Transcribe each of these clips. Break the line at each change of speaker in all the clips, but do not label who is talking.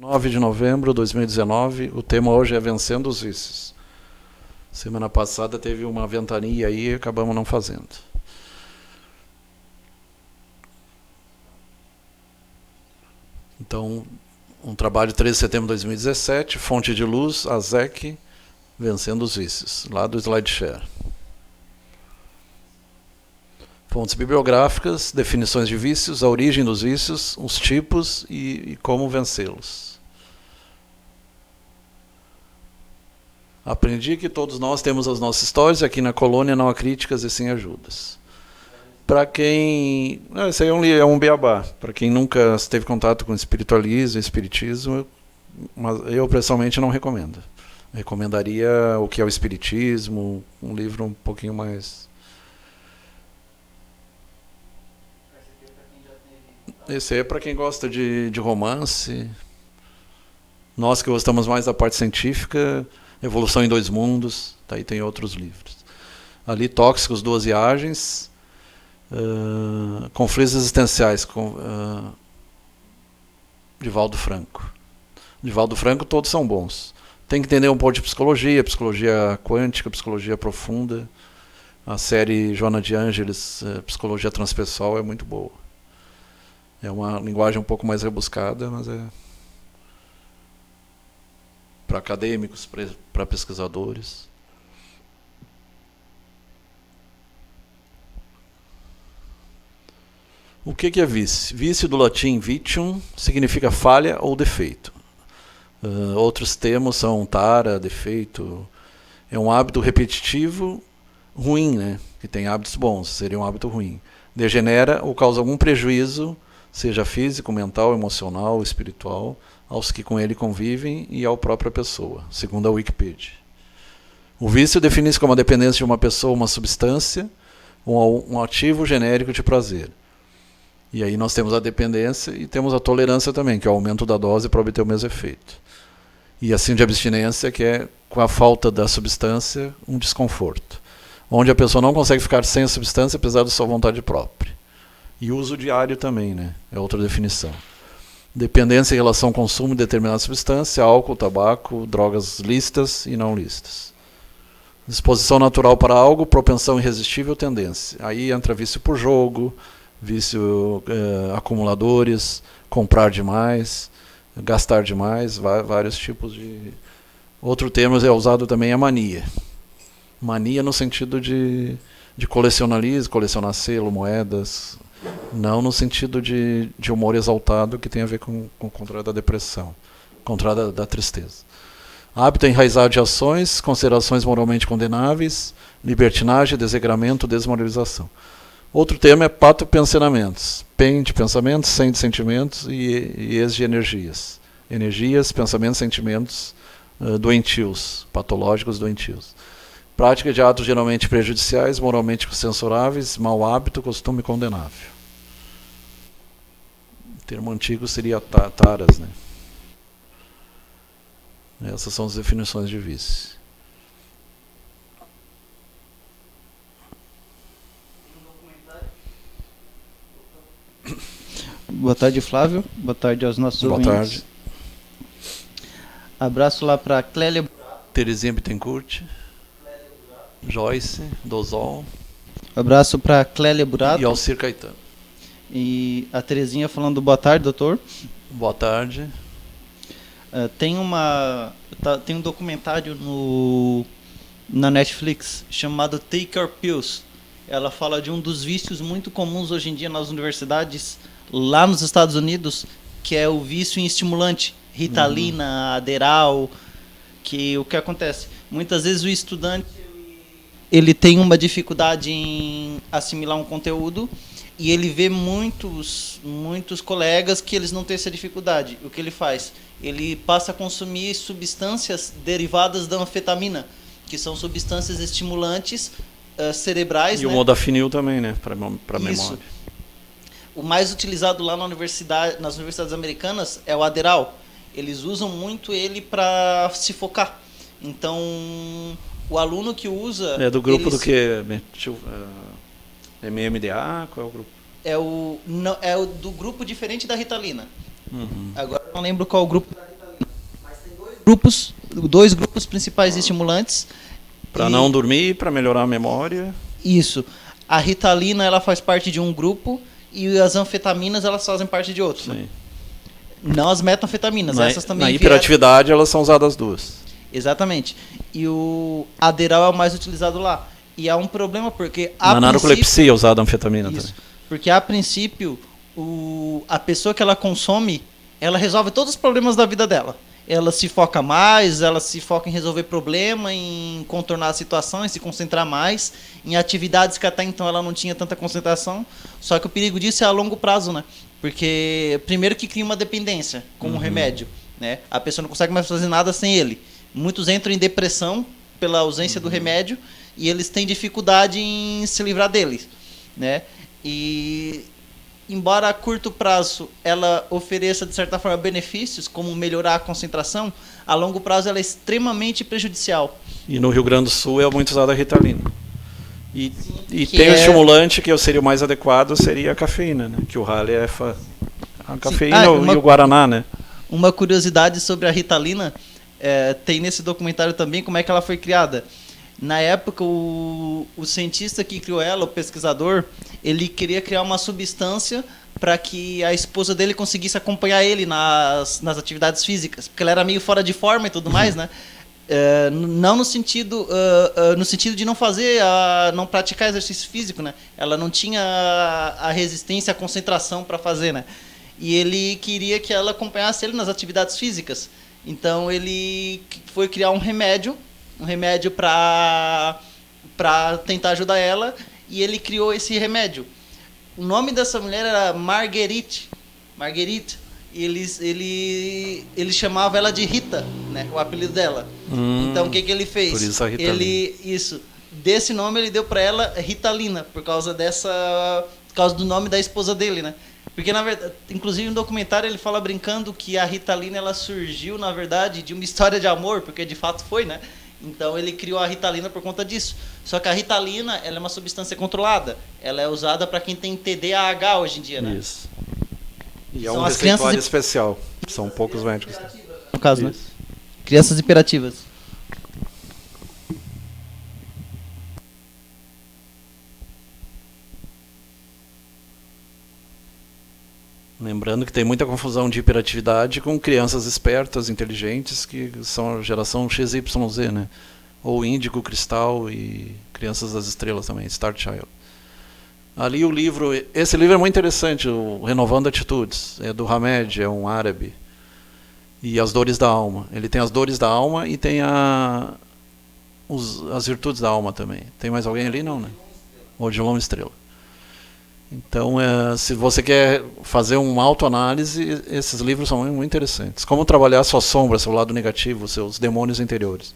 9 de novembro de 2019. O tema hoje é Vencendo os Vícios. Semana passada teve uma ventania aí e acabamos não fazendo. Então, um trabalho de 13 de setembro de 2017, Fonte de Luz, ASEC, Vencendo os Vícios, lá do SlideShare. Fontes bibliográficas, definições de vícios, a origem dos vícios, os tipos e como vencê-los. Aprendi que todos nós temos as nossas histórias, aqui na colônia não há críticas e sim ajudas. Para quem... Esse aí é um beabá. Para quem nunca teve contato com espiritualismo, espiritismo, eu pessoalmente não recomendo. Recomendaria o que é o espiritismo, um livro um pouquinho mais... Esse aí é para quem gosta de romance. Nós que gostamos mais da parte científica, Evolução em Dois Mundos, daí tem outros livros. Ali, Tóxicos, Duas Viagens, Conflitos Existenciais, de Valdo Franco. De Valdo Franco todos são bons. Tem que entender um pouco de psicologia, psicologia quântica, psicologia profunda. A série Joana de Ângeles, Psicologia Transpessoal, é muito boa. É uma linguagem um pouco mais rebuscada, mas é para acadêmicos, para pesquisadores. O que é vício? Vício do latim vitium significa falha ou defeito. Outros termos são tara, defeito. É um hábito repetitivo ruim, né? Que tem hábitos bons, seria um hábito ruim. Degenera ou causa algum prejuízo, seja físico, mental, emocional, espiritual, aos que com ele convivem e à própria pessoa, segundo a Wikipedia. O vício define-se como a dependência de uma pessoa ou uma substância, um ativo genérico de prazer. E aí nós temos a dependência e temos a tolerância também, que é o aumento da dose para obter o mesmo efeito. E assim de abstinência, que é, com a falta da substância, um desconforto. Onde a pessoa não consegue ficar sem a substância, apesar da sua vontade própria. E uso diário também, né? É outra definição. Dependência em relação ao consumo de determinada substância, álcool, tabaco, drogas lícitas e não lícitas. Disposição natural para algo, propensão irresistível, tendência. Aí entra vício por jogo, vício acumuladores, comprar demais, gastar demais, vários tipos de... Outro termo é usado também a mania. Mania no sentido de colecionalismo, colecionar selo, moedas... Não no sentido de humor exaltado, que tem a ver com o contrário da depressão, contrário da tristeza. Hábito enraizado de ações, considerações moralmente condenáveis, libertinagem, desregramento, desmoralização. Outro termo é patopensionamentos. Pen de pensamentos, sen de sentimentos e ex de energias. Energias, pensamentos, sentimentos doentios, patológicos doentios. Prática de atos geralmente prejudiciais, moralmente censuráveis, mau hábito, costume condenável. O termo antigo seria taras, né? Essas são as definições de vício.
Boa tarde, Flávio. Boa tarde aos nossos ouvintes.
Boa tarde.
Abraço lá para Clélia.
Terezinha Bittencourt. Joyce Dosol.
Abraço para Clélia Burato.
E Alcir Caetano.
E a Terezinha falando boa tarde, doutor.
Boa tarde.
Tem um documentário na Netflix chamado Take Your Pills. Ela fala de um dos vícios muito comuns hoje em dia nas universidades lá nos Estados Unidos, que é o vício em estimulante, Ritalina, Adderall, que o que acontece? Muitas vezes o estudante ele tem uma dificuldade em assimilar um conteúdo e ele vê muitos colegas que eles não têm essa dificuldade. O que ele faz? Ele passa a consumir substâncias derivadas da anfetamina, que são substâncias estimulantes cerebrais.
E o modafinil também, né? Para memória.
O mais utilizado lá nas universidades americanas é o Adderall. Eles usam muito ele para se focar. Então, o aluno que usa...
É do grupo do que? MMDA? Qual é o grupo?
É o do grupo diferente da Ritalina. Agora eu não lembro qual é o grupo da Ritalina. dois grupos principais de estimulantes.
Para não dormir, para melhorar a memória.
Isso. A Ritalina, ela faz parte de um grupo e as anfetaminas, elas fazem parte de outro.
Sim.
Né? Não as metanfetaminas, essas também
na hiperatividade elas são usadas as duas.
Exatamente. E o Adderall é o mais utilizado lá. E é um problema porque
na narcolepsia é usada a anfetamina
isso,
também.
Porque a princípio a pessoa que ela consome, ela resolve todos os problemas da vida dela. Ela se foca mais, ela se foca em resolver problema, em contornar a situação, em se concentrar mais, em atividades que até então ela não tinha tanta concentração. Só que o perigo disso é a longo prazo, né? Porque primeiro que cria uma dependência com um remédio, né? A pessoa não consegue mais fazer nada sem ele. Muitos entram em depressão pela ausência do remédio e eles têm dificuldade em se livrar dele, né? E embora a curto prazo ela ofereça, de certa forma, benefícios, como melhorar a concentração, a longo prazo ela é extremamente prejudicial.
E no Rio Grande do Sul é muito usada a Ritalina. E tem um estimulante que seria o mais adequado, seria a cafeína, né? Que o Halley é a cafeína e o Guaraná, né?
Uma curiosidade sobre a Ritalina, tem nesse documentário também como é que ela foi criada. Na época, o cientista que criou ela, o pesquisador, ele queria criar uma substância para que a esposa dele conseguisse acompanhar ele nas atividades físicas, porque ela era meio fora de forma e tudo mais, né? Não no sentido de não fazer, não praticar exercício físico, né? Ela não tinha a resistência, a concentração para fazer, né? E ele queria que ela acompanhasse ele nas atividades físicas. Então ele foi criar um remédio para tentar ajudar ela, e ele criou esse remédio. O nome dessa mulher era Marguerite, e ele chamava ela de Rita, né, o apelido dela. Então o que ele fez?
Por isso a Ritalina.
Desse nome ele deu para ela Ritalina, por causa do nome da esposa dele, né? Porque, na verdade, inclusive no documentário ele fala brincando que a Ritalina ela surgiu, na verdade, de uma história de amor, porque de fato foi, né? Então ele criou a Ritalina por conta disso. Só que a Ritalina ela é uma substância controlada. Ela é usada para quem tem TDAH hoje em dia, né?
Isso. E é um receituário especial. São poucos médicos.
No caso, né? Crianças hiperativas.
Lembrando que tem muita confusão de hiperatividade com crianças espertas, inteligentes, que são a geração XYZ, né? Ou Índigo, Cristal e Crianças das Estrelas também, Star Child. Ali esse livro é muito interessante, o Renovando Atitudes, é do Hamed, é um árabe. E As Dores da Alma. Ele tem as dores da alma e tem as virtudes da alma também. Tem mais alguém ali? Não, né? Odilon Estrela. Então, se você quer fazer uma autoanálise, esses livros são muito interessantes. Como trabalhar sua sombra, seu lado negativo, seus demônios interiores.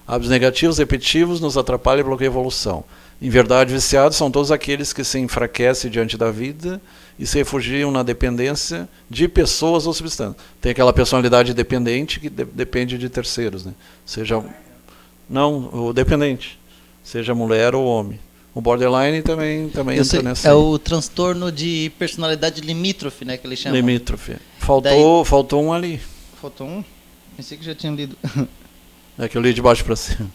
Hábitos negativos, repetitivos, nos atrapalham e bloqueiam a evolução. Em verdade, viciados são todos aqueles que se enfraquecem diante da vida e se refugiam na dependência de pessoas ou substâncias. Tem aquela personalidade dependente que depende de terceiros, né? O dependente, seja mulher ou homem. O borderline também entra nessa.
É o transtorno de personalidade limítrofe, né, que eles chamam.
Limítrofe. Faltou um ali.
Faltou um? Pensei que já tinha lido.
É que eu li de baixo para cima.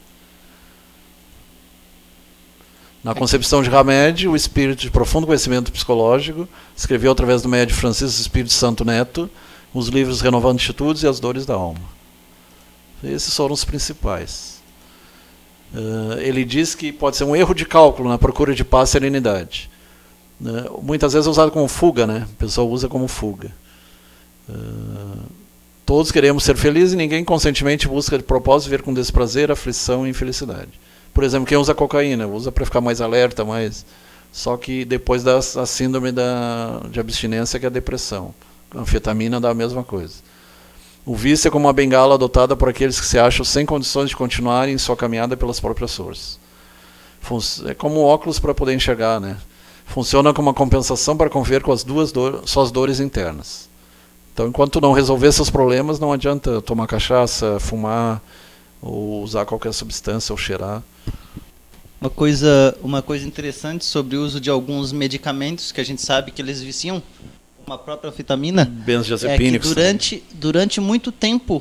Na concepção de Hamed, o espírito de profundo conhecimento psicológico, escreveu através do médium Francisco Espírito Santo Neto os livros Renovando Atitudes e As Dores da Alma. Esses foram os principais. Ele diz que pode ser um erro de cálculo na procura de paz e serenidade. Muitas vezes é usado como fuga, né? A pessoa usa como fuga. Todos queremos ser felizes e ninguém conscientemente busca de propósito ver com desprazer, aflição e infelicidade. Por exemplo, quem usa cocaína, usa para ficar mais alerta, só que depois dá a síndrome de abstinência, que é a depressão. A anfetamina dá a mesma coisa. O vício é como uma bengala adotada por aqueles que se acham sem condições de continuarem em sua caminhada pelas próprias forças. É como um óculos para poder enxergar, né? Funciona como uma compensação para conviver com suas dores internas. Então, enquanto não resolver seus problemas, não adianta tomar cachaça, fumar, ou usar qualquer substância, ou cheirar.
Uma coisa interessante sobre o uso de alguns medicamentos que a gente sabe que eles viciam, como a própria anfetamina,
benzodiazepínicos,
durante muito tempo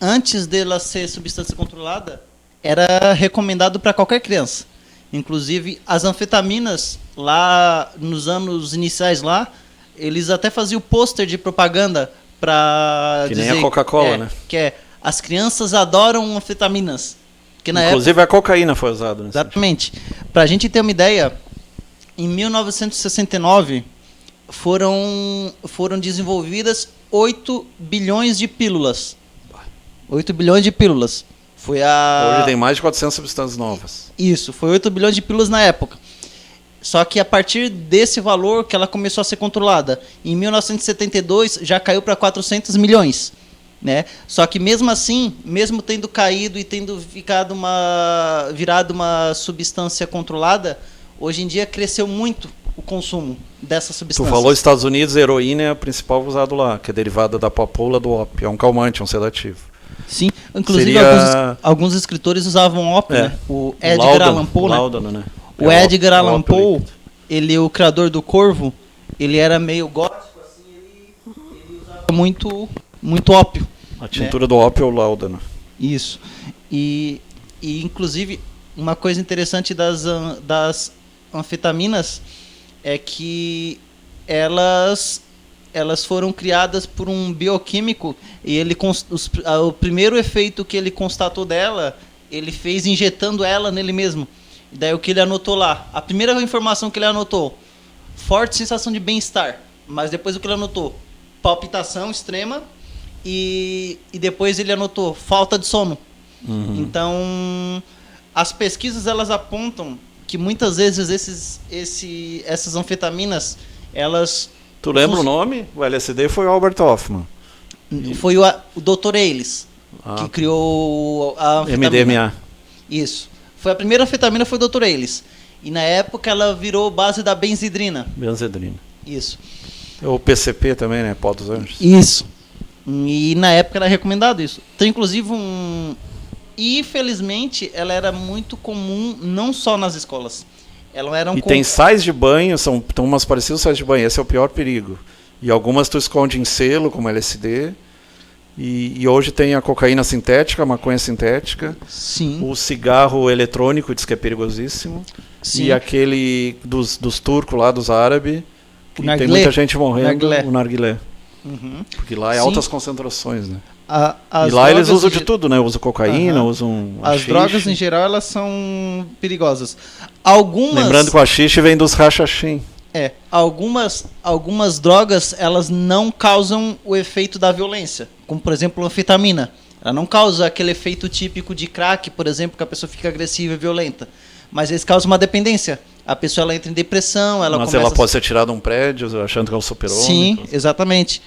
antes dela ser substância controlada, era recomendado para qualquer criança. Inclusive, as anfetaminas, lá nos anos iniciais, lá, eles até faziam pôster de propaganda para
dizer... Que nem a Coca-Cola, né?
Que é, as crianças adoram anfetaminas. Que na
Inclusive, a cocaína foi usada.
Exatamente. Para a gente ter uma ideia, em 1969, foram desenvolvidas 8 bilhões de pílulas. 8 bilhões de pílulas.
Hoje tem mais de 400 substâncias novas.
Isso, foi 8 bilhões de pílulas na época. Só que a partir desse valor que ela começou a ser controlada. Em 1972 já caiu para 400 milhões. Né? Só que mesmo assim, mesmo tendo caído e tendo virado uma substância controlada, hoje em dia cresceu muito o consumo dessa substância.
Tu falou Estados Unidos, a heroína é a principal usada lá, que é derivada da papoula do ópio. É um calmante, um sedativo.
Sim, inclusive alguns escritores usavam ópio, né? O Edgar Allan Poe,
né?
O Edgar Allan Poe, ele, o criador do Corvo, ele era meio gótico, assim, ele usava muito ópio.
A tintura do ópio é o láudano.
Isso. E inclusive, uma coisa interessante das anfetaminas é que elas foram criadas por um bioquímico e o primeiro efeito que ele constatou dela, ele fez injetando ela nele mesmo. E daí o que ele anotou lá? A primeira informação que ele anotou, forte sensação de bem-estar. Mas depois o que ele anotou? Palpitação extrema e depois ele anotou falta de sono. Uhum. Então, as pesquisas elas apontam que muitas vezes essas anfetaminas, elas...
Tu lembra o nome? O LSD foi o Albert Hoffman.
Foi o Dr. Eilis que criou a anfetamina.
MDMA.
Isso. A primeira anfetamina foi o Dr. Eilis. E na época ela virou base da benzedrina.
Benzedrina.
Isso.
O PCP também, né? Pó dos Anjos.
Isso. E na época era recomendado isso. Tem inclusive E infelizmente ela era muito comum não só nas escolas.
Tem sais de banho, são umas parecidas sais de banho, esse é o pior perigo. E algumas tu esconde em selo, como LSD. E hoje tem a cocaína sintética, a maconha sintética.
Sim.
O cigarro eletrônico, diz que é perigosíssimo. Sim. E aquele dos turcos lá, dos árabes, que tem muita gente morrendo, o narguilé. Uhum. Porque lá é altas concentrações, né? E lá eles usam de tudo, né? Usam cocaína, usam
as drogas em geral, elas são perigosas.
Lembrando que o haxixe vem dos rachachim.
Algumas drogas, elas não causam o efeito da violência. Como, por exemplo, a anfetamina. Ela não causa aquele efeito típico de crack, por exemplo, que a pessoa fica agressiva e violenta. Mas eles causam uma dependência. A pessoa ela entra em depressão,
Mas ela pode ser tirada de um prédio achando que é um super-homem.
Sim, exatamente.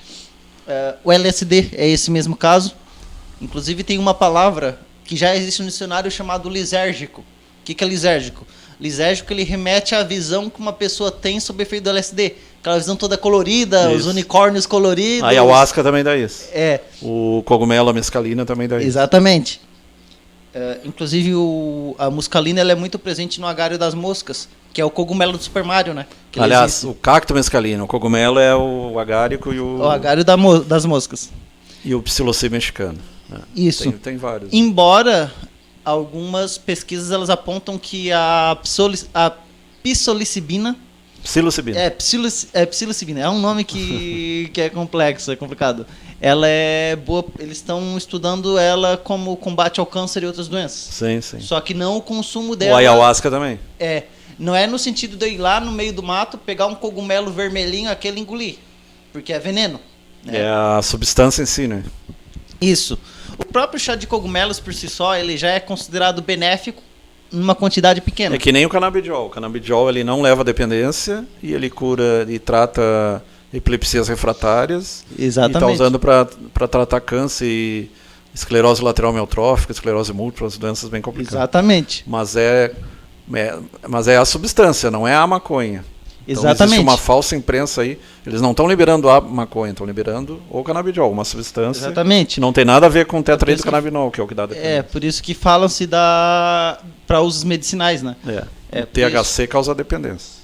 O LSD é esse mesmo caso. Inclusive tem uma palavra que já existe no dicionário chamado lisérgico. O que é lisérgico? Lisérgico, ele remete à visão que uma pessoa tem sob o efeito do LSD. Aquela visão toda colorida, os unicórnios coloridos.
A ayahuasca também dá isso.
É.
O cogumelo, a mescalina também dá isso.
Exatamente. Inclusive a muscalina ela é muito presente no agário das moscas, que é o cogumelo do Super Mario, né?
Aliás, o cacto mescalina, o cogumelo é o agárico e o
agário das moscas.
E o psilocybe mexicano. Né?
Isso.
Tem vários.
Embora algumas pesquisas elas apontam que a psilocibina...
Psilocibina.
Psilocibina. É um nome que é complexo, é complicado. Ela é boa, eles estão estudando ela como combate ao câncer e outras doenças.
Sim.
Só que não o consumo dela...
O ayahuasca também.
Não é no sentido de eu ir lá no meio do mato, pegar um cogumelo vermelhinho, aquele e engolir. Porque é veneno. Né?
É a substância em si, né?
Isso. O próprio chá de cogumelos por si só, ele já é considerado benéfico numa quantidade pequena.
É que nem o canabidiol. O canabidiol ele não leva dependência e ele cura e trata epilepsias refratárias.
Exatamente.
E está usando para tratar câncer e esclerose lateral amiotrófica, esclerose múltipla, doenças bem complicadas.
Exatamente.
Mas é a substância, não é a maconha. Então existe uma falsa imprensa aí. Eles não estão liberando a maconha, estão liberando o canabidiol, uma substância.
Exatamente.
Que não tem nada a ver com o tetraidrocannabinol, que é o que dá dependência.
Por isso que falam-se para usos medicinais, né?
O THC causa dependência.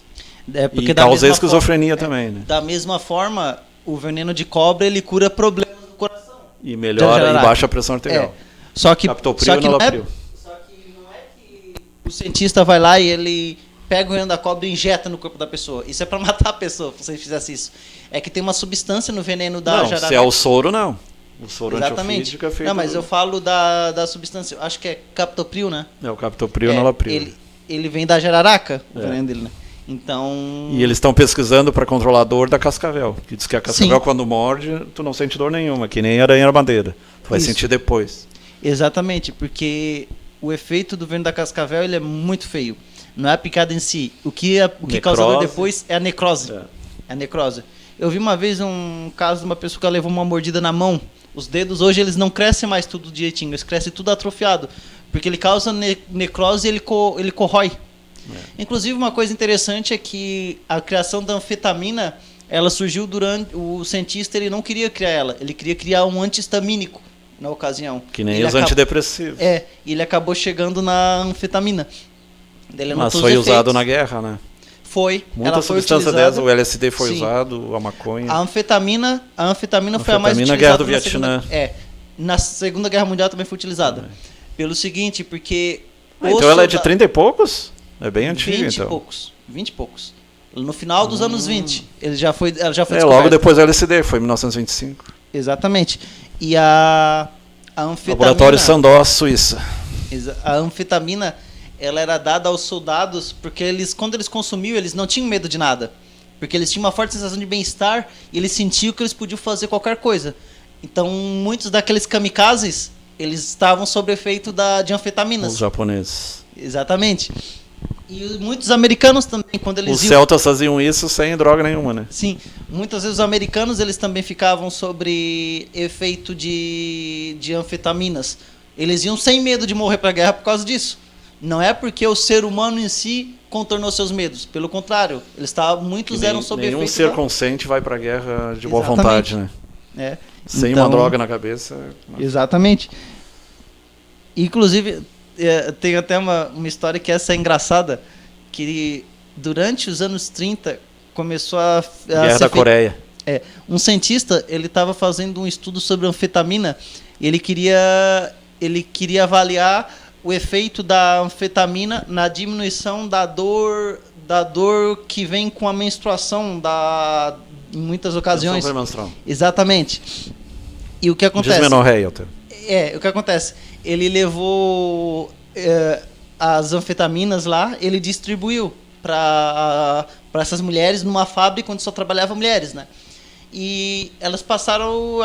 Porque
e causa esquizofrenia também, né?
Da mesma forma, o veneno de cobra ele cura problemas do coração.
E melhora e
jararaca.
baixa a pressão arterial.
Só que,
Captopril
só
e
que não é,
nalopril.
só que não é que o cientista vai lá e ele pega o veneno da cobra e injeta no corpo da pessoa. Isso é para matar a pessoa, se você fizesse isso. É que tem uma substância no veneno da jararaca.
Se é o soro, não. O soro
Exatamente.
antiofídico é feito...
Não, mas eu falo da substância. Eu acho que é captopril, né?
É o captopril e o nalopril.
Ele vem da jararaca, o veneno dele, né? Então...
E eles estão pesquisando para controlar a dor da cascavel. Que diz que a cascavel,
Sim.
quando morde, tu não sente dor nenhuma, que nem aranha-madeira. Tu vai
Isso.
sentir depois.
Exatamente, porque o efeito do veneno da cascavel ele é muito feio. Não é a picada em si. O que causa dor depois é a necrose. É a necrose. Eu vi uma vez um caso de uma pessoa que levou uma mordida na mão. Os dedos hoje eles não crescem mais tudo direitinho, eles crescem tudo atrofiado. Porque ele causa necrose e ele corrói. Inclusive uma coisa interessante é que a criação da anfetamina ela surgiu durante... O cientista ele não queria criar ela, ele queria criar um antihistamínico na ocasião.
Que nem os antidepressivos.
E ele acabou chegando na anfetamina.
Mas foi usado na guerra, né?
Foi.
Muita substância dessa, o LSD foi usado, a maconha.
A anfetamina foi a mais utilizada
na Guerra do Vietnã.
Na Segunda Guerra Mundial também foi utilizada. Pelo seguinte, porque...
então ela é de 30 e poucos? É bem antiga,
20
então.
20 e poucos. No final dos anos 20. Ela já foi descoberta.
Logo depois do LSD, foi em 1925.
Exatamente. E a anfetamina...
Laboratório Sandoz, Suíça.
A anfetamina, ela era dada aos soldados porque quando eles consumiam, eles não tinham medo de nada. Porque eles tinham uma forte sensação de bem-estar e eles sentiam que eles podiam fazer qualquer coisa. Então, muitos daqueles kamikazes, eles estavam sob efeito de anfetaminas.
Os japoneses.
Exatamente. E muitos americanos também, quando eles
Os celtas faziam isso sem droga nenhuma, né?
Sim. Muitas vezes os americanos, eles também ficavam sobre efeito de anfetaminas. Eles iam sem medo de morrer para a guerra por causa disso. Não é porque o ser humano em si contornou seus medos. Pelo contrário, muitos eram sob efeito...
Nenhum ser consciente vai para a guerra de boa vontade, né? Sem uma droga na cabeça.
Exatamente. Inclusive, tem até uma história que essa é engraçada, que durante os anos 30 começou a
Guerra da Coreia.
Um cientista, ele estava fazendo um estudo sobre anfetamina e ele queria avaliar o efeito da anfetamina na diminuição da dor que vem com a menstruação em muitas ocasiões. Exatamente. E o que acontece?
Dismenorreia.
O que acontece? Ele levou as anfetaminas lá, ele distribuiu para essas mulheres numa fábrica onde só trabalhavam mulheres, né? E elas passaram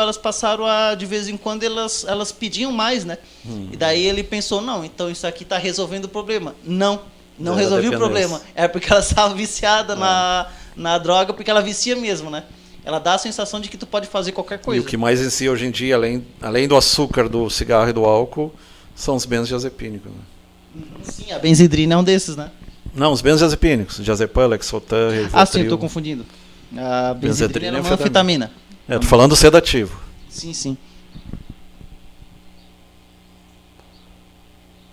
a, de vez em quando, elas pediam mais, né? E daí ele pensou, não, então isso aqui está resolvendo o problema. Não resolveu o problema. É porque ela estava viciada na droga, porque ela vicia mesmo, né? Ela dá a sensação de que tu pode fazer qualquer coisa.
E o que mais em si hoje em dia, além do açúcar, do cigarro e do álcool, são os benzodiazepínicos, né?
Sim, a benzidrina é um desses, né?
Não, os benzodiazepínicos, diazepam, Lexotan, Rivotril.
Sim, estou confundindo. A benzidrina é uma anfetamina.
Tô falando sedativo.
Sim.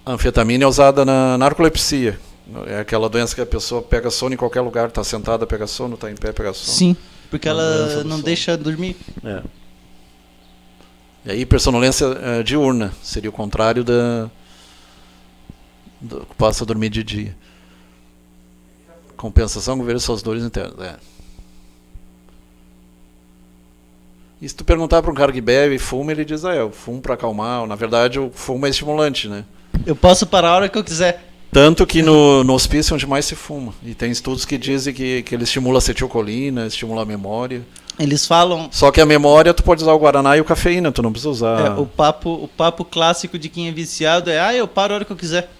A anfetamina é usada na narcolepsia. É aquela doença que a pessoa pega sono em qualquer lugar, está sentada, pega sono, está em pé, pega sono.
Sim, porque ela não deixa dormir.
E a hipersonolência diurna seria o contrário do que passa a dormir de dia. Compensação com ver suas dores internas. E se tu perguntar para um cara que bebe e fuma, ele diz, eu fumo para acalmar. Na verdade, o fumo é estimulante, né?
Eu posso parar a hora que eu quiser.
Tanto que no hospício é onde mais se fuma. E tem estudos que dizem que ele estimula a acetilcolina, estimula a memória.
Eles falam...
Só que a memória tu pode usar o guaraná e o cafeína, tu não precisa usar...
O papo clássico de quem é viciado eu paro a hora que eu quiser.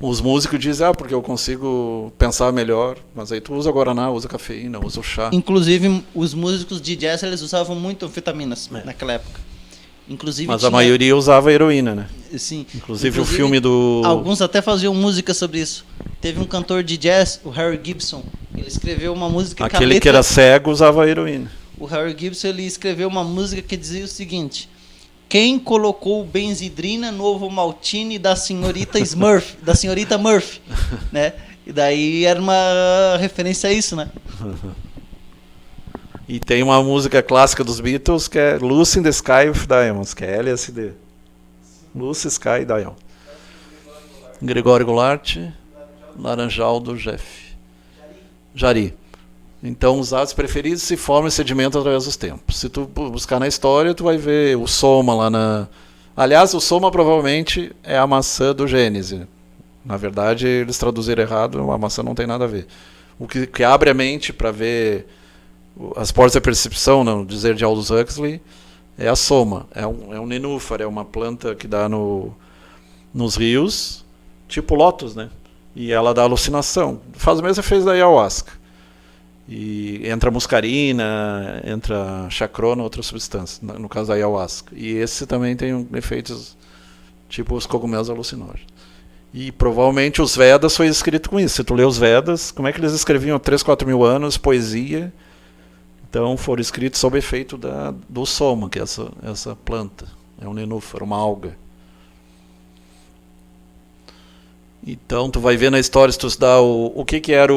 Os músicos dizem, porque eu consigo pensar melhor. Mas aí tu usa guaraná, usa cafeína, usa o chá.
Inclusive, os músicos de jazz, eles usavam muito anfetaminas naquela época.
Mas a maioria usava heroína, né?
Sim.
Inclusive o filme do...
Alguns até faziam música sobre isso. Teve um cantor de jazz, o Harry Gibson. Ele escreveu uma música...
Aquele que era cego usava heroína.
O Harry Gibson, ele escreveu uma música que dizia o seguinte... Quem colocou benzidrina no ovo maltine da senhorita Smurf, da senhorita Murphy, né? E daí era uma referência a isso, né?
E tem uma música clássica dos Beatles que é Lucy in the Sky with Diamonds, que é LSD. Lucy Sky Diamond. Gregório Goulart, Laranjal do Jeff. Jari. Então, os atos preferidos se formam e sedimentam através dos tempos. Se tu buscar na história, tu vai ver o soma lá na... Aliás, o soma provavelmente é a maçã do Gênesis. Na verdade, eles traduziram errado, a maçã não tem nada a ver. O que abre a mente para ver as portas da percepção, no dizer de Aldous Huxley, é a soma. É um nenúfar, é uma planta que dá nos rios, tipo lótus, né? E ela dá alucinação. Faz o mesmo efeito da ayahuasca. E entra muscarina, entra chacrona, outra substância, no caso da ayahuasca. E esse também tem efeitos tipo os cogumelos alucinógenos. E provavelmente os Vedas foi escrito com isso. Se tu lê os Vedas, como é que eles escreviam há 3, 4 mil anos, poesia? Então foram escritos sob efeito do soma, que é essa planta. É um nenúfar, uma alga. Então tu vai ver na história, se tu estudar o que era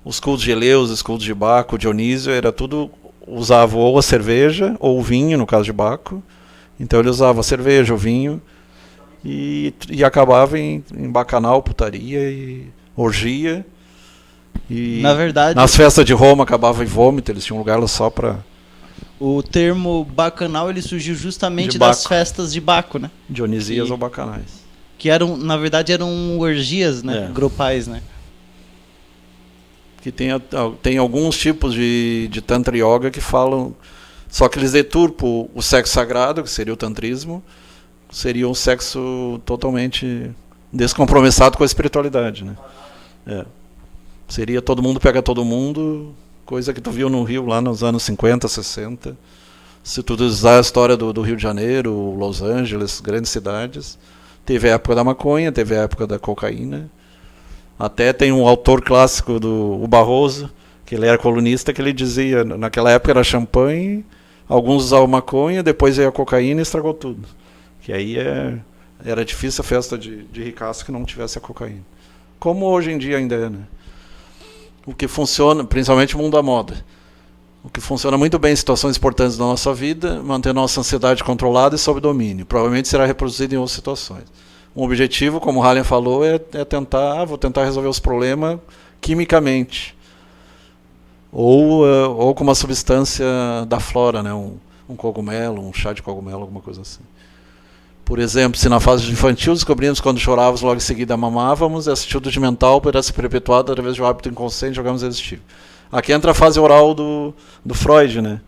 os cultos de Eleus, os cultos de Baco, Dionísio, era tudo, usava ou a cerveja ou o vinho, no caso de Baco. Então ele usava a cerveja, o vinho, e acabava em bacanal, putaria e orgia. E
na verdade,
nas festas de Roma acabava em vômito, eles tinham um lugar lá só para...
O termo bacanal ele surgiu justamente das festas de Baco, né?
Dionisias ou bacanais.
Que na verdade eram orgias, né? Grupais, né?
Que tem alguns tipos de Tantra Yoga que falam, só que eles deturpam o sexo sagrado, que seria o tantrismo, seria um sexo totalmente descompromissado com a espiritualidade, né? Seria todo mundo pega todo mundo, coisa que tu viu no Rio lá nos anos 50, 60. Se tu usar a história do Rio de Janeiro, Los Angeles, grandes cidades, teve a época da maconha, teve a época da cocaína. Até tem um autor clássico o Barroso, que ele era colunista, que ele dizia, naquela época era champanhe, alguns usavam maconha, depois veio a cocaína e estragou tudo. Que aí era difícil a festa de ricaço que não tivesse a cocaína. Como hoje em dia ainda é, né? O que funciona, principalmente no mundo da moda, o que funciona muito bem em situações importantes da nossa vida, manter nossa ansiedade controlada e sob domínio. Provavelmente será reproduzido em outras situações. Um objetivo, como o Halen falou, é vou tentar resolver os problemas quimicamente. Ou com uma substância da flora, né? Um cogumelo, um chá de cogumelo, alguma coisa assim. Por exemplo, se na fase infantil descobrimos que quando chorávamos, logo em seguida mamávamos, essa atitude mental poderá ser perpetuada através de um hábito inconsciente, jogamos existir. Aqui entra a fase oral do Freud, né?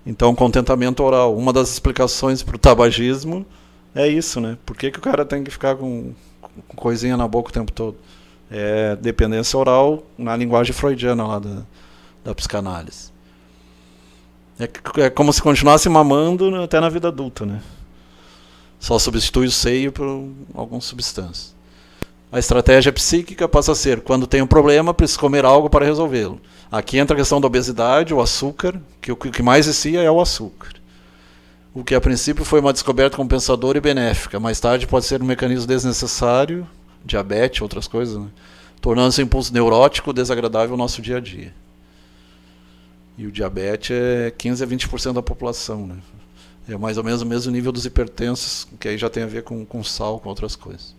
Então, contentamento oral. Uma das explicações para o tabagismo é isso, né? Por que o cara tem que ficar com coisinha na boca o tempo todo? É dependência oral na linguagem freudiana lá da psicanálise. É como se continuasse mamando até na vida adulta, né? Só substitui o seio por alguma substância. A estratégia psíquica passa a ser, quando tem um problema, preciso comer algo para resolvê-lo. Aqui entra a questão da obesidade, o açúcar, que o que mais vicia é o açúcar. O que a princípio foi uma descoberta compensadora e benéfica, mais tarde pode ser um mecanismo desnecessário, diabetes, outras coisas, né? Tornando-se um impulso neurótico desagradável ao nosso dia a dia. E o diabetes é 15 a 20% da população, né? É mais ou menos o mesmo nível dos hipertensos, que aí já tem a ver com sal, com outras coisas.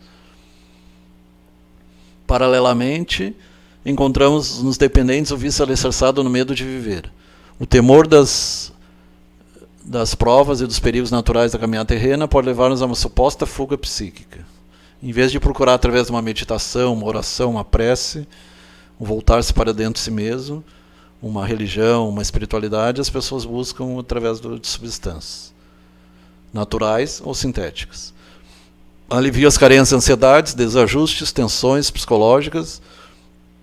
Paralelamente, encontramos nos dependentes o vício alicerçado no medo de viver. O temor das provas e dos perigos naturais da caminhada terrena pode levar-nos a uma suposta fuga psíquica. Em vez de procurar através de uma meditação, uma oração, uma prece, um voltar-se para dentro de si mesmo, uma religião, uma espiritualidade, as pessoas buscam através de substâncias naturais ou sintéticas. Alivia as carências, ansiedades, desajustes, tensões psicológicas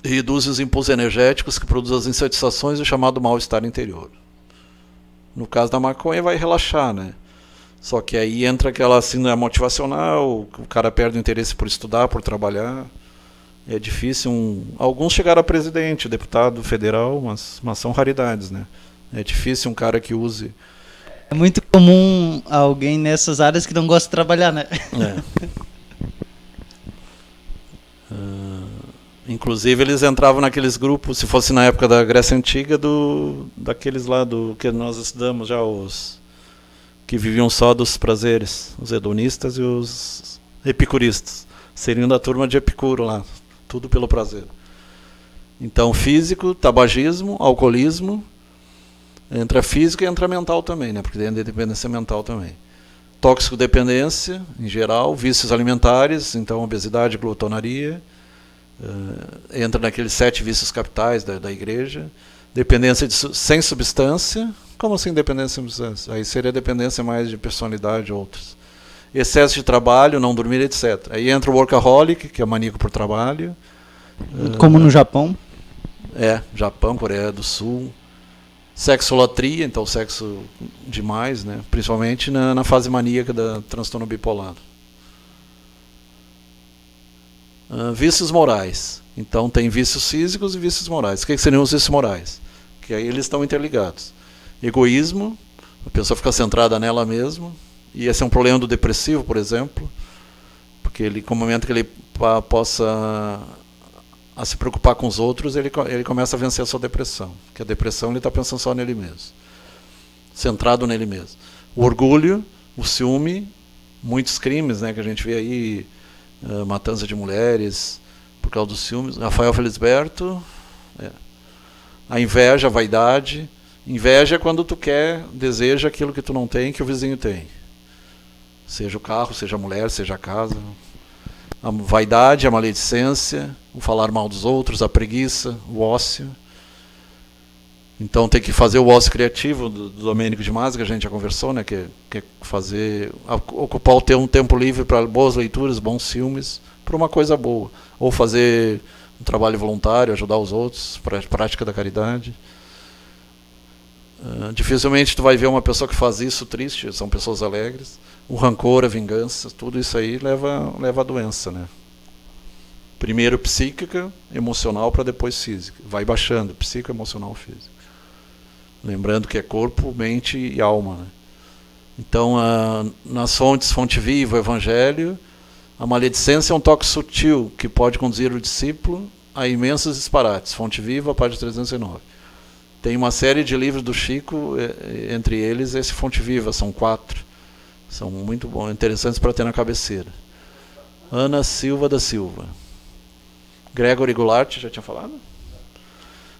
e reduz os impulsos energéticos que produzem as insatisfações e o chamado mal-estar interior. No caso da maconha vai relaxar, né? Só que aí entra aquela síndrome motivacional, o cara perde o interesse por estudar, por trabalhar. É difícil. Alguns chegaram a presidente, deputado federal, mas são raridades, né? É difícil um cara que use.
É muito comum alguém nessas áreas que não gosta de trabalhar, né?
Inclusive eles entravam naqueles grupos, se fosse na época da Grécia Antiga, daqueles lá do que nós estudamos já, os que viviam só dos prazeres, os hedonistas e os epicuristas. Seriam da turma de Epicuro lá, tudo pelo prazer. Então físico, tabagismo, alcoolismo, entra físico e entra mental também, né? Porque tem a dependência mental também. Tóxico-dependência, em geral, vícios alimentares, então obesidade, glutonaria, entra naqueles 7 vícios capitais da igreja. Dependência sem substância. Como assim dependência sem substância? Aí seria dependência mais de personalidade, outros. Excesso de trabalho, não dormir, etc. Aí entra o workaholic, que é maníaco por trabalho.
Como no Japão.
Japão, Coreia do Sul. Sexolatria, então sexo demais, né? Principalmente na fase maníaca da transtorno bipolar. Vícios morais. Então tem vícios físicos e vícios morais. O que seriam os vícios morais? Que aí eles estão interligados. Egoísmo, a pessoa fica centrada nela mesma. E esse é um problema do depressivo, por exemplo. Porque ele, com o momento que ele possa a se preocupar com os outros, ele começa a vencer a sua depressão. Porque a depressão ele está pensando só nele mesmo. Centrado nele mesmo. O orgulho, o ciúme, muitos crimes, né, que a gente vê aí, matança de mulheres por causa dos ciúmes. Rafael Felisberto. A inveja, a vaidade. Inveja é quando tu deseja aquilo que tu não tem, que o vizinho tem. Seja o carro, seja a mulher, seja a casa. A vaidade, a maledicência, o falar mal dos outros, a preguiça, o ócio. Então tem que fazer o ócio criativo do Domênico de Masi, que a gente já conversou, né? Que é ocupar o um tempo livre para boas leituras, bons filmes, para uma coisa boa. Ou fazer um trabalho voluntário, ajudar os outros, para a prática da caridade. Dificilmente tu vai ver uma pessoa que faz isso triste, são pessoas alegres. O rancor, a vingança, tudo isso aí leva à doença, né? Primeiro psíquica, emocional, para depois física. Vai baixando, psíquica, emocional, física. Lembrando que é corpo, mente e alma, né? Então, nas fontes, fonte viva, o evangelho, a maledicência é um toque sutil que pode conduzir o discípulo a imensos disparates. Fonte viva, página 309. Tem uma série de livros do Chico, entre eles esse Fonte Viva, são 4. São muito bons, interessantes para ter na cabeceira. Ana Silva da Silva. Gregory Goulart, já tinha falado?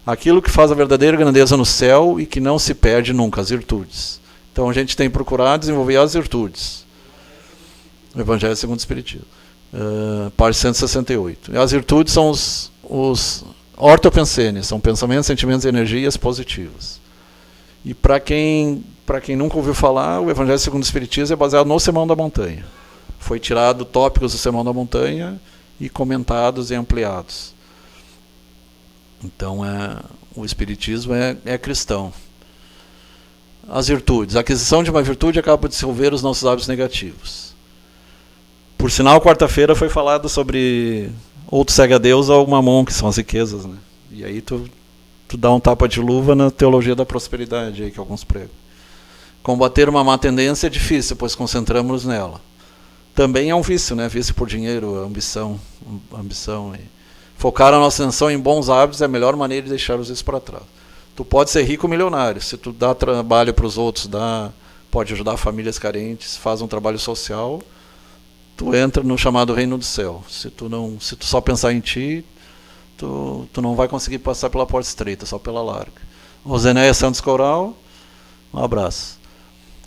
Aquilo que faz a verdadeira grandeza no céu e que não se perde nunca, as virtudes. Então a gente tem procurado desenvolver as virtudes. O Evangelho segundo o Espiritismo. Página 168. As virtudes são os ortopensenes, são pensamentos, sentimentos e energias positivas. E para quem nunca ouviu falar, o Evangelho segundo o Espiritismo é baseado no Sermão da Montanha. Foi tirado tópicos do Sermão da Montanha e comentados e ampliados. Então o Espiritismo é cristão. As virtudes. A aquisição de uma virtude acaba por dissolver os nossos hábitos negativos. Por sinal, quarta-feira foi falado sobre ou tu segue a Deus ou o mamon, que são as riquezas, né? E aí tu dá um tapa de luva na teologia da prosperidade aí que alguns pregam. Combater uma má tendência é difícil, pois concentramos nela. Também é um vício, né? Vício por dinheiro, ambição. E focar a nossa atenção em bons hábitos é a melhor maneira de deixar os vícios para trás. Tu pode ser rico ou milionário, se tu dá trabalho para os outros, pode ajudar famílias carentes, faz um trabalho social, tu entra no chamado reino do céu. Se tu só pensar em ti, tu não vai conseguir passar pela porta estreita, só pela larga. Rosenéia Santos Coral, um abraço.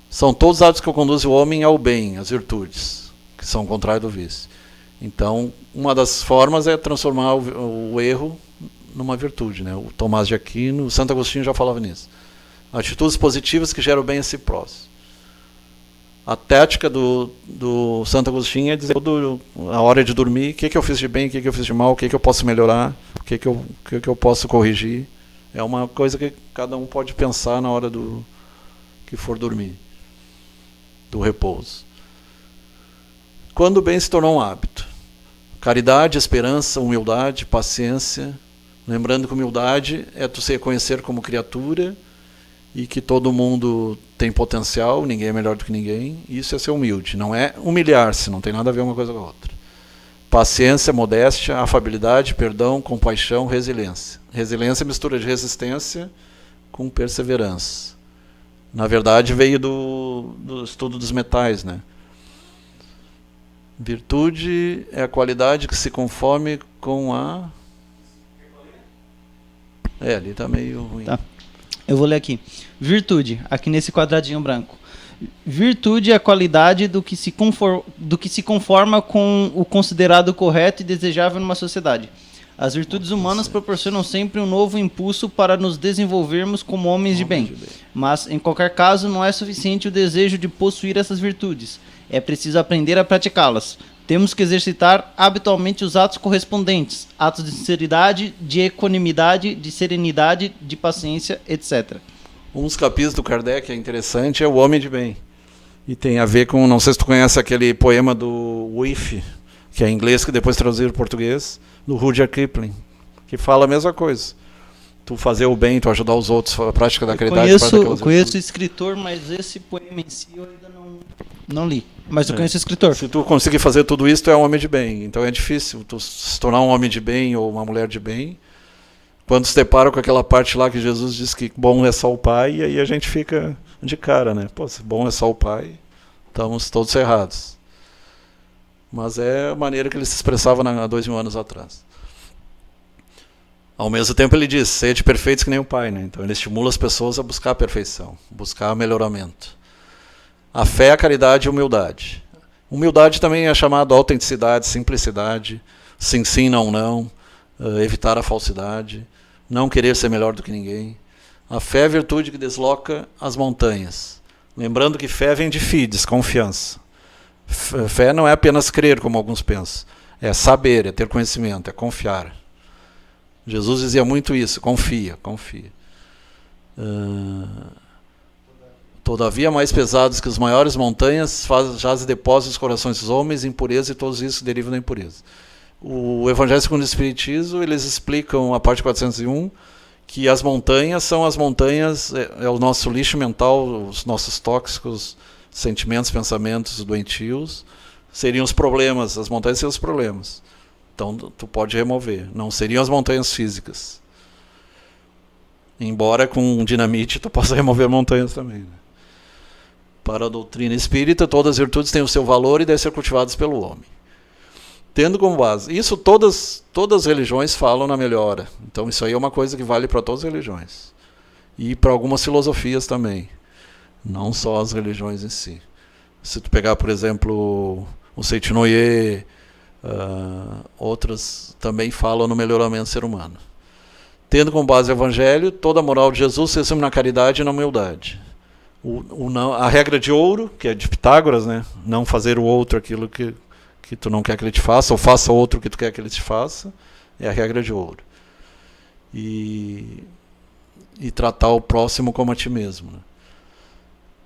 São todos os hábitos que conduzem o homem ao bem, às virtudes, que são o contrário do vício. Então, uma das formas é transformar o erro numa virtude, né? O Tomás de Aquino, o Santo Agostinho já falava nisso. Atitudes positivas que geram bem a si próximo. A tática do Santo Agostinho é dizer a hora de dormir, o que eu fiz de bem, o que eu fiz de mal, o que eu posso melhorar, o que eu posso corrigir. É uma coisa que cada um pode pensar na hora que for dormir, do repouso. Quando o bem se tornou um hábito. Caridade, esperança, humildade, paciência. Lembrando que humildade é tu se reconhecer como criatura e que todo mundo tem potencial, ninguém é melhor do que ninguém. Isso é ser humilde, não é humilhar-se, não tem nada a ver uma coisa com a outra. paciência, modéstia, afabilidade, perdão, compaixão, resiliência. Resiliência é mistura de resistência com perseverança. Na verdade, veio do estudo dos metais, né? Virtude é a qualidade que se conforme com a... ali tá meio ruim.
Tá. Eu vou ler aqui. Virtude, aqui nesse quadradinho branco. Virtude é a qualidade do que se conforma com o considerado correto e desejável numa sociedade. As virtudes humanas proporcionam sempre um novo impulso para nos desenvolvermos como homens de bem. Mas, em qualquer caso, não é suficiente o desejo de possuir essas virtudes. É preciso aprender a praticá-las. Temos que exercitar habitualmente os atos correspondentes, atos de sinceridade, de equanimidade, de serenidade, de paciência, etc.
Um dos capítulos do Kardec é interessante, é o Homem de Bem. E tem a ver com, não sei se tu conhece aquele poema do Whiff, que é em inglês, que depois traduziram para português, do Rudyard Kipling, que fala a mesma coisa. Tu fazer o bem, tu ajudar os outros, a prática da caridade.
Eu conheço o escritor, mas esse poema em si eu ainda não li. Mas eu conheço o escritor.
Se tu conseguir fazer tudo isso, tu é um homem de bem. Então é difícil tu se tornar um homem de bem ou uma mulher de bem, quando se depara com aquela parte lá que Jesus diz que bom é só o Pai, e aí a gente fica de cara, né? Pô, se bom é só o Pai, estamos todos errados. Mas é a maneira que ele se expressava há 2000 anos atrás. Ao mesmo tempo ele diz, sede perfeitos que nem o Pai, né? Então ele estimula as pessoas a buscar a perfeição, buscar melhoramento. A fé, a caridade e a humildade. Humildade também é chamado autenticidade, simplicidade, sim, sim, não, não, evitar a falsidade, não querer ser melhor do que ninguém. A fé é a virtude que desloca as montanhas. Lembrando que fé vem de fides, confiança. Fé não é apenas crer, como alguns pensam. É saber, é ter conhecimento, é confiar. Jesus dizia muito isso, confia, confia. Todavia, mais pesados que as maiores montanhas, jazem depósitos dos corações dos homens, impureza e todos isso que derivam da impureza. O Evangelho segundo o Espiritismo, eles explicam, a parte 401, que as montanhas são as montanhas, é o nosso lixo mental, os nossos tóxicos, sentimentos, pensamentos doentios, seriam os problemas, as montanhas seriam os problemas. Então tu pode remover, não seriam as montanhas físicas. Embora com dinamite tu possa remover montanhas também, né? Para a doutrina espírita, todas as virtudes têm o seu valor e devem ser cultivadas pelo homem. Tendo como base, isso todas as religiões falam na melhora. Então isso aí é uma coisa que vale para todas as religiões. E para algumas filosofias também. Não só as religiões em si. Se tu pegar, por exemplo, o Seitinoye, outras também falam no melhoramento do ser humano. Tendo como base o Evangelho, toda a moral de Jesus se resume na caridade e na humildade. A regra de ouro, que é de Pitágoras, né? Não fazer o outro aquilo que tu não quer que ele te faça, ou faça outro o que tu quer que ele te faça, é a regra de ouro. E tratar o próximo como a ti mesmo, né?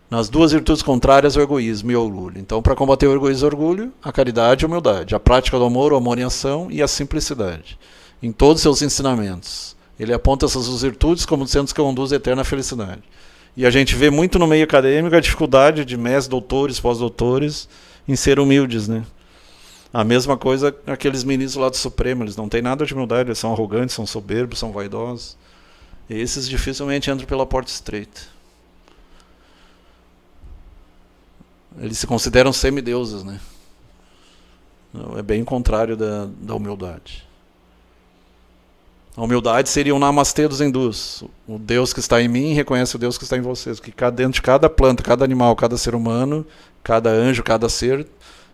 Nas duas virtudes contrárias, o egoísmo e o orgulho. Então, para combater o egoísmo e o orgulho, a caridade e a humildade, a prática do amor, o amor em ação e a simplicidade. Em todos os seus ensinamentos, ele aponta essas duas virtudes como sendo as que conduzem à eterna felicidade. E a gente vê muito no meio acadêmico a dificuldade de mestres, doutores, pós-doutores em ser humildes, né? A mesma coisa aqueles ministros lá do Supremo, eles não têm nada de humildade, eles são arrogantes, são soberbos, são vaidosos. Esses dificilmente entram pela porta estreita. Eles se consideram semideuses, né? É bem o contrário da humildade. A humildade seria o namastê dos hindus. O Deus que está em mim reconhece o Deus que está em vocês. Que dentro de cada planta, cada animal, cada ser humano, cada anjo, cada ser,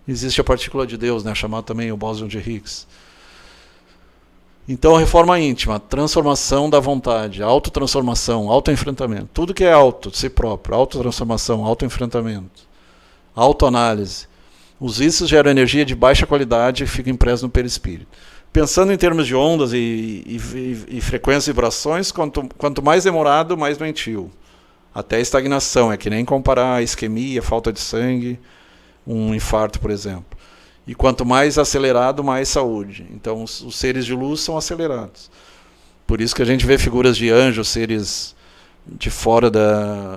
existe a partícula de Deus, né? Chamado também o bóson de Higgs. Então a reforma íntima, transformação da vontade, autotransformação, autoenfrentamento. Tudo que é auto, de si próprio, autotransformação, autoenfrentamento, autoanálise. Os vícios geram energia de baixa qualidade e ficam impressos no perispírito. Pensando em termos de ondas e frequências e vibrações, quanto mais demorado, mais doentio. Até a estagnação, é que nem comparar a isquemia, falta de sangue, um infarto, por exemplo. E quanto mais acelerado, mais saúde. Então os seres de luz são acelerados. Por isso que a gente vê figuras de anjos, seres de fora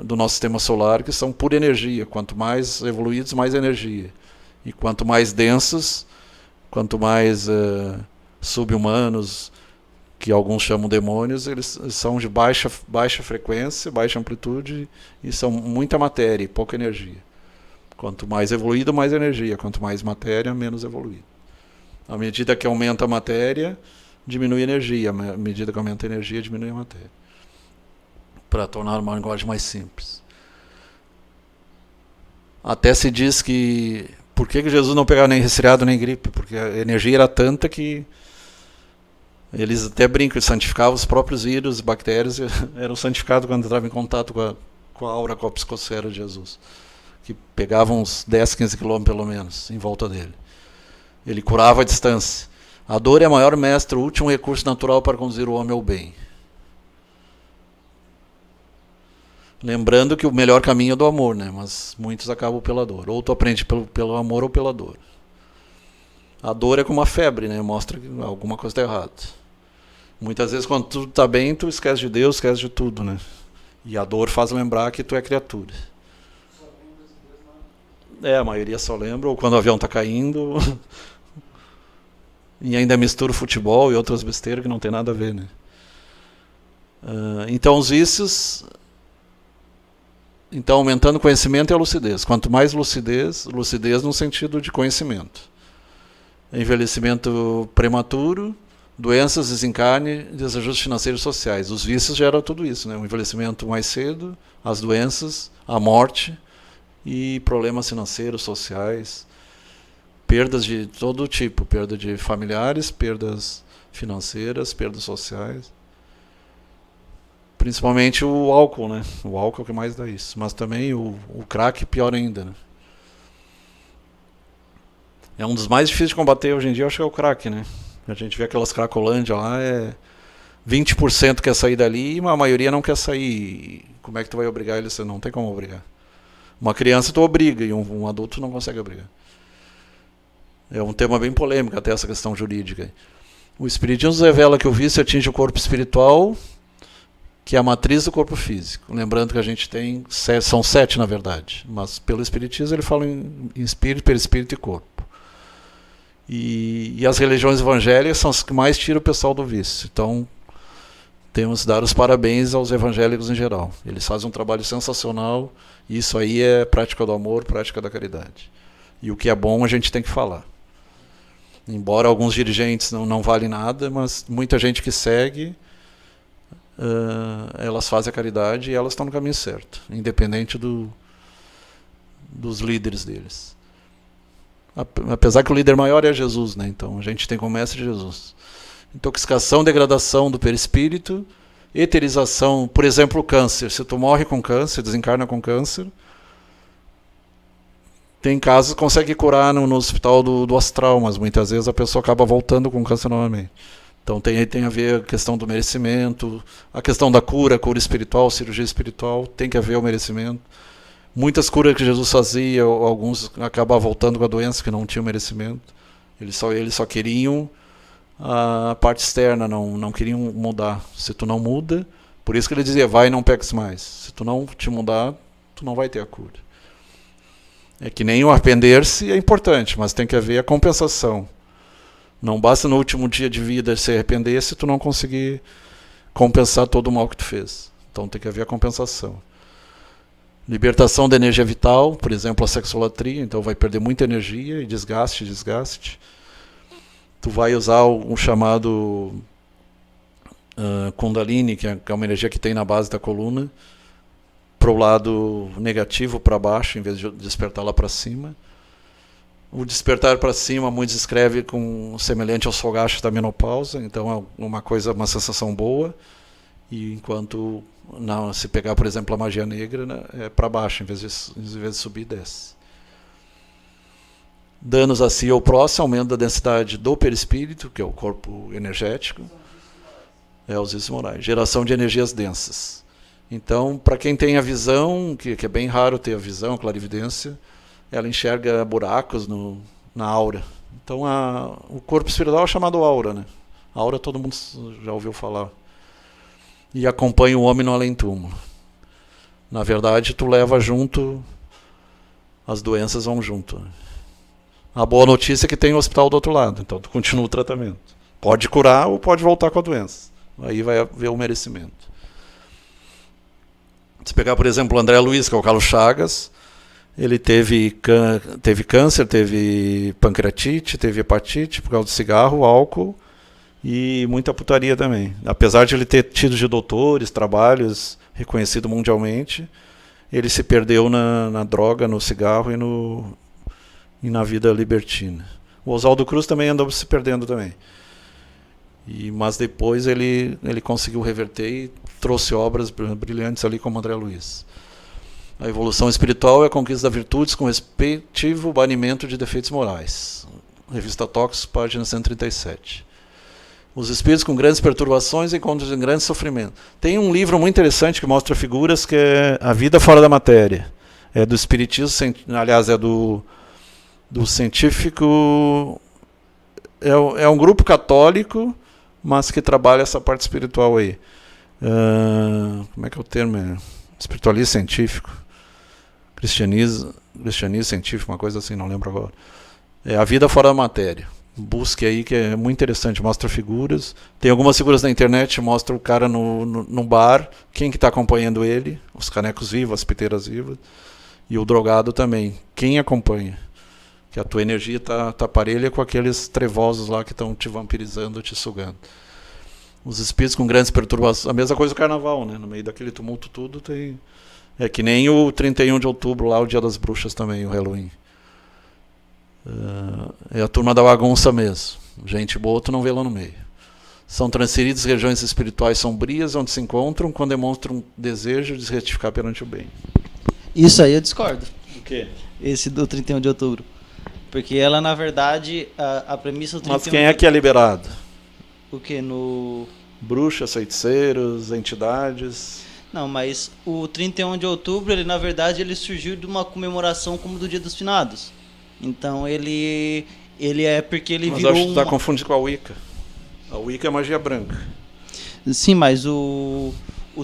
do nosso sistema solar, que são pura energia. Quanto mais evoluídos, mais energia. E quanto mais densos, quanto mais sub-humanos, que alguns chamam demônios, eles são de baixa frequência, baixa amplitude e são muita matéria e pouca energia. Quanto mais evoluído, mais energia. Quanto mais matéria, menos evoluído. À medida que aumenta a matéria, diminui a energia. À medida que aumenta a energia, diminui a matéria. Para tornar uma linguagem mais simples. Até se diz que... Por que Jesus não pegava nem resfriado nem gripe? Porque a energia era tanta que... Eles até brincam, eles santificavam os próprios vírus, bactérias, eram santificados quando entravam em contato com a aura, com a psicosfera de Jesus. Que pegavam uns 10, 15 quilômetros pelo menos, em volta dele. Ele curava a distância. A dor é a maior mestra, o último recurso natural para conduzir o homem ao bem. Lembrando que o melhor caminho é do amor, né? Mas muitos acabam pela dor. Ou tu aprende pelo amor ou pela dor. A dor é como uma febre, né? Mostra que alguma coisa está errada. Muitas vezes quando tu está bem, tu esquece de Deus, esquece de tudo, né? E a dor faz lembrar que tu é criatura. A maioria só lembra, ou quando o avião está caindo. E ainda mistura o futebol e outras besteiras que não tem nada a ver, né? Então os vícios... Então aumentando o conhecimento e a lucidez. Quanto mais lucidez no sentido de conhecimento. Envelhecimento prematuro, doenças, desencarne, desajustes financeiros e sociais. Os vícios geram tudo isso, né? O envelhecimento mais cedo, as doenças, a morte e problemas financeiros, sociais, perdas de todo tipo, perda de familiares, perdas financeiras, perdas sociais. Principalmente o álcool, né? O álcool é o que mais dá isso. Mas também o crack, pior ainda, né? É um dos mais difíceis de combater hoje em dia, eu acho que é o crack, né? A gente vê aquelas cracolândia lá, 20% quer sair dali, mas a maioria não quer sair. Como é que tu vai obrigar eles? Não tem como obrigar. Uma criança tu obriga e um adulto não consegue obrigar. É um tema bem polêmico até essa questão jurídica. O Espiritismo nos revela que o vício atinge o corpo espiritual, que é a matriz do corpo físico. Lembrando que a gente tem, são 7 na verdade, mas pelo Espiritismo ele fala em espírito, perispírito e corpo. E as religiões evangélicas são as que mais tiram o pessoal do vício. Então, temos que dar os parabéns aos evangélicos em geral. Eles fazem um trabalho sensacional. E isso aí é prática do amor, prática da caridade. E o que é bom a gente tem que falar. Embora alguns dirigentes não valem nada, mas muita gente que segue, elas fazem a caridade e elas estão no caminho certo, independente dos líderes deles. Apesar que o líder maior é Jesus, né? Então a gente tem como mestre Jesus. Intoxicação, degradação do perispírito, eterização, por exemplo, o câncer. Se tu morre com câncer, desencarna com câncer, tem casos que consegue curar no hospital do astral, mas muitas vezes a pessoa acaba voltando com câncer novamente. Então tem a ver a questão do merecimento, a questão da cura espiritual, cirurgia espiritual, tem que haver o merecimento. Muitas curas que Jesus fazia, alguns acabavam voltando com a doença que não tinham merecimento. Eles só queriam a parte externa, não queriam mudar. Se tu não muda, por isso que ele dizia, vai e não peques mais. Se tu não te mudar, tu não vai ter a cura. É que nem o arrepender-se é importante, mas tem que haver a compensação. Não basta no último dia de vida se arrepender se tu não conseguir compensar todo o mal que tu fez. Então tem que haver a compensação. Libertação da energia vital, por exemplo, a sexolatria, então vai perder muita energia e desgaste. Tu vai usar um chamado Kundalini, que é uma energia que tem na base da coluna, para o lado negativo, para baixo, em vez de despertar lá para cima. O despertar para cima, muitos escrevem com semelhante aos fogachos da menopausa, então é uma sensação boa. E enquanto se pegar, por exemplo, a magia negra, né, é para baixo, em vez de subir, desce. Danos a si ou próximo, aumento da densidade do perispírito, que é o corpo energético, os vícios morais. Geração de energias densas. Então, para quem tem a visão, que é bem raro ter a visão, a clarividência, ela enxerga buracos na aura. Então, o corpo espiritual é chamado aura, né? A aura todo mundo já ouviu falar. E acompanha o homem no além-túmulo. Na verdade, tu leva junto, as doenças vão junto. A boa notícia é que tem um hospital do outro lado, então tu continua o tratamento. Pode curar ou pode voltar com a doença. Aí vai haver o merecimento. Se pegar, por exemplo, o André Luiz, que é o Carlos Chagas, ele teve câncer, teve pancreatite, teve hepatite por causa do cigarro, álcool e muita putaria também. Apesar de ele ter tido de doutores, trabalhos reconhecidos mundialmente, ele se perdeu na droga, no cigarro e na vida libertina. O Oswaldo Cruz também andou se perdendo também. Mas depois ele conseguiu reverter e trouxe obras brilhantes ali como André Luiz. A evolução espiritual é a conquista das virtudes com respectivo banimento de defeitos morais. Revista Tox, página 137. Os espíritos com grandes perturbações encontram em grande sofrimento. Tem um livro muito interessante que mostra figuras, que é A Vida Fora da Matéria. É do espiritismo, aliás, é do científico... É um grupo católico, mas que trabalha essa parte espiritual aí. Como é que é o termo? Espiritualista científico. Cristianismo científico, uma coisa assim, não lembro agora. É A Vida Fora da Matéria. Busque aí, que é muito interessante, mostra figuras. Tem algumas figuras na internet, mostra o cara no bar, quem que está acompanhando ele, os canecos vivos, as piteiras vivas, e o drogado também, quem acompanha. Que a tua energia está parelha com aqueles trevosos lá que estão te vampirizando, te sugando. Os espíritos com grandes perturbações, a mesma coisa do carnaval, né? No meio daquele tumulto tudo tem... É que nem o 31 de outubro lá, o Dia das Bruxas também, o Halloween. É a turma da bagunça mesmo. Gente boa tu não vê lá no meio. São transferidos regiões espirituais sombrias onde se encontram quando demonstram desejo de se retificar perante o bem.
Isso aí eu discordo.
O quê?
Esse do 31 de outubro. Porque ela, na verdade, a premissa do 31
Mas quem é que é liberado?
O quê? No...
Bruxas, feiticeiros, entidades...
Não, mas o 31 de outubro, ele na verdade ele surgiu de uma comemoração como do Dia dos Finados. Então ele é porque ele
mas
virou...
Mas acho que tu está confundindo com a Wicca. A Wicca é magia branca.
Sim, mas o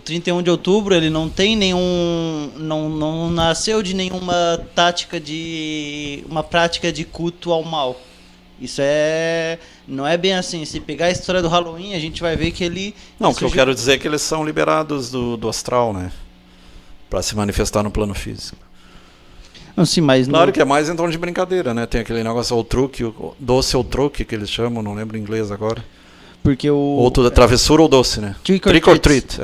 31 de outubro ele não tem nenhum... Não nasceu de nenhuma tática de... uma prática de culto ao mal. Isso não é bem assim. Se pegar a história do Halloween, a gente vai ver que ele...
Não, o que eu quero dizer é que eles são liberados do astral, né? Para se manifestar no plano físico.
Não, sim, mas
claro que é mais em torno de brincadeira, né? Tem aquele negócio, o truque, o doce ou truque, que eles chamam, não lembro em inglês agora.
Porque
ou tudo é travessura ou doce, né?
Trick or treat.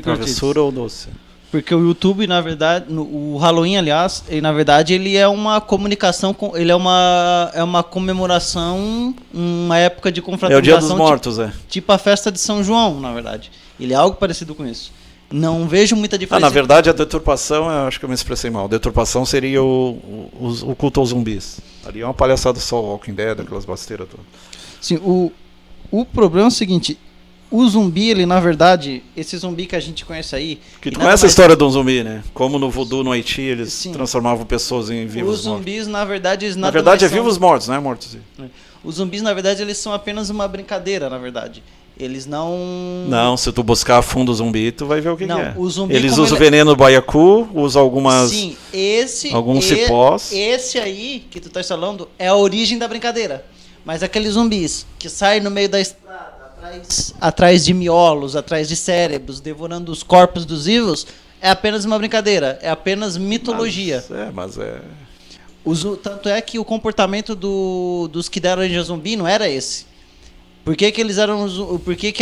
Travessura ou doce.
Porque o YouTube, na verdade, o Halloween, aliás, na verdade, ele é uma comunicação, ele é uma comemoração, uma época de confraternização.
É o Dia dos Mortos,
tipo a festa de São João, na verdade. Ele é algo parecido com isso. Não vejo muita diferença.
Na verdade, a deturpação, eu acho que eu me expressei mal. A deturpação seria o culto aos zumbis. Ali é uma palhaçada só, o Walking Dead, aquelas besteiras todas.
Sim, o problema é o seguinte... O zumbi, ele na verdade, esse zumbi que a gente conhece aí...
Que tu conhece a história de um zumbi, né? Como no voodoo, no Haiti, eles transformavam pessoas em vivos mortos.
Os zumbis, na verdade, eles
na verdade é vivos mortos, não é mortos.
Os zumbis, na verdade, eles são apenas uma brincadeira, na verdade. Eles não...
Não, se tu buscar a fundo o zumbi, tu vai ver o que é.
O zumbi,
eles usam o veneno do baiacu, usam algumas...
Sim,
alguns cipós.
Esse aí, que tu tá falando, é a origem da brincadeira. Mas aqueles zumbis que saem no meio da estrada, atrás de miolos, atrás de cérebros, devorando os corpos dos vivos, é apenas uma brincadeira, é apenas mitologia. Tanto é que o comportamento dos que deram origem ao zumbi não era esse. Por que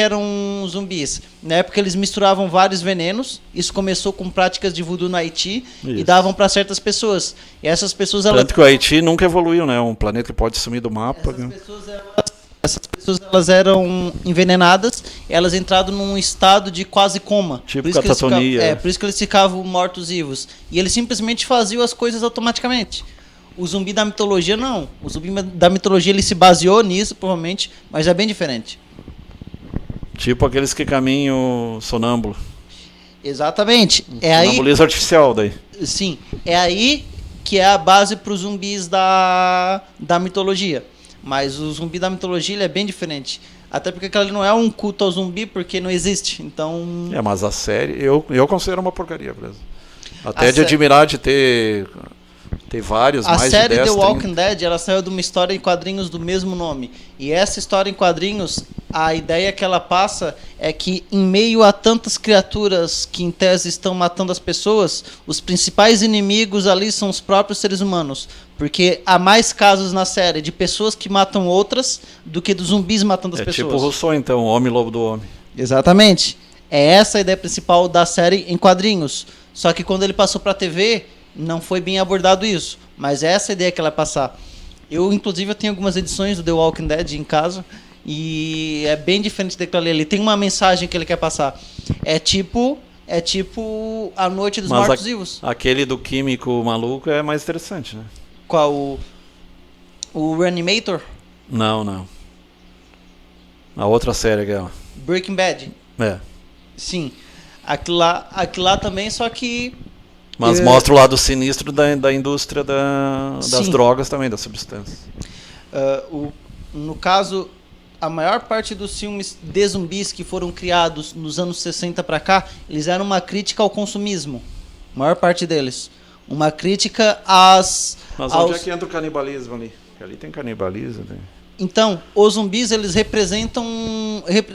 eram zumbis? Na época eles misturavam vários venenos, isso começou com práticas de voodoo no Haiti e davam para certas pessoas. E essas pessoas...
Tanto que o Haiti nunca evoluiu, né? Um planeta que pode sumir do mapa.
Essas pessoas elas eram envenenadas, elas entraram num estado de quase coma.
Tipo catatonia.
Por isso que eles ficavam mortos-vivos. E eles simplesmente faziam as coisas automaticamente. O zumbi da mitologia não. O zumbi da mitologia ele se baseou nisso, provavelmente, mas é bem diferente.
Tipo aqueles que caminham sonâmbulo.
Exatamente.
Sonambulismo artificial daí.
Sim. É aí que é a base para os zumbis da mitologia. Mas o zumbi da mitologia ele é bem diferente. Até porque aquilo não é um culto ao zumbi, porque não existe. Então...
mas a série, eu considero uma porcaria, por exemplo. Até de admirar de ter Tem vários,
A
mais
série
de 10,
The
30.
Walking Dead, ela saiu de uma história em quadrinhos do mesmo nome. E essa história em quadrinhos, a ideia que ela passa é que em meio a tantas criaturas que em tese estão matando as pessoas, os principais inimigos ali são os próprios seres humanos. Porque há mais casos na série de pessoas que matam outras do que dos zumbis matando as pessoas.
Tipo o Rousseau, então, o Homem-Lobo do Homem.
Exatamente. É essa a ideia principal da série em quadrinhos. Só que quando ele passou pra TV, não foi bem abordado isso. Mas é essa a ideia que ela vai passar. Eu, inclusive, eu tenho algumas edições do The Walking Dead em casa. E é bem diferente daquilo ali. Ele tem uma mensagem que ele quer passar. É tipo A Noite dos Mortos-Vivos.
Aquele do químico maluco é mais interessante, né?
Qual? O Reanimator?
Não. A outra série aquela.
Breaking Bad?
É.
Sim. Aquilo lá também, só que...
Mas mostra o lado sinistro da indústria das
Sim.
drogas também, das substâncias.
No caso, a maior parte dos filmes de zumbis que foram criados nos anos 60 pra cá, eles eram uma crítica ao consumismo. A maior parte deles. Uma crítica
Mas onde é que entra o canibalismo ali? Porque ali tem canibalismo.
Então, os zumbis, eles representam...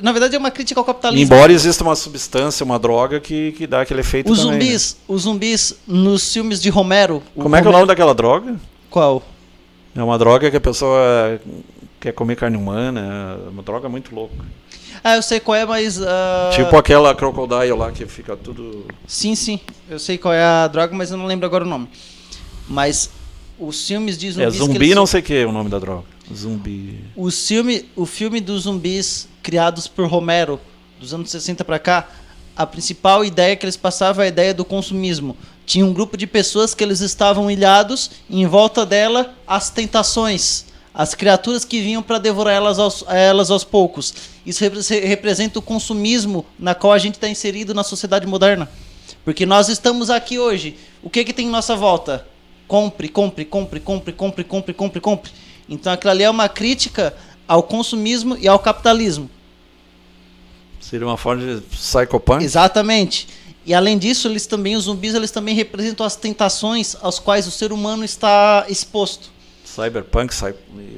Na verdade, é uma crítica ao capitalismo.
Embora exista uma substância, uma droga que dá aquele efeito também.
Os zumbis, nos filmes de Romero...
Como é que é o nome daquela droga?
Qual?
É uma droga que a pessoa quer comer carne humana. É uma droga muito louca.
Eu sei qual é, mas...
Tipo aquela Crocodile lá que fica tudo...
Sim. Eu sei qual é a droga, mas eu não lembro agora o nome. Mas os filmes de zumbis...
zumbi não sei o que é o nome da droga. Zumbi...
O filme dos zumbis criados por Romero, dos anos 60 pra cá, a principal ideia que eles passavam é a ideia do consumismo. Tinha um grupo de pessoas que eles estavam ilhados e em volta dela as tentações, as criaturas que vinham para devorar elas aos poucos. Isso representa o consumismo na qual a gente está inserido na sociedade moderna. Porque nós estamos aqui hoje. O que tem em nossa volta? Compre. Então aquilo ali é uma crítica ao consumismo e ao capitalismo.
Seria uma forma de psychopunk?
Exatamente. E além disso, os zumbis eles também representam as tentações às quais o ser humano está exposto.
Cyberpunk,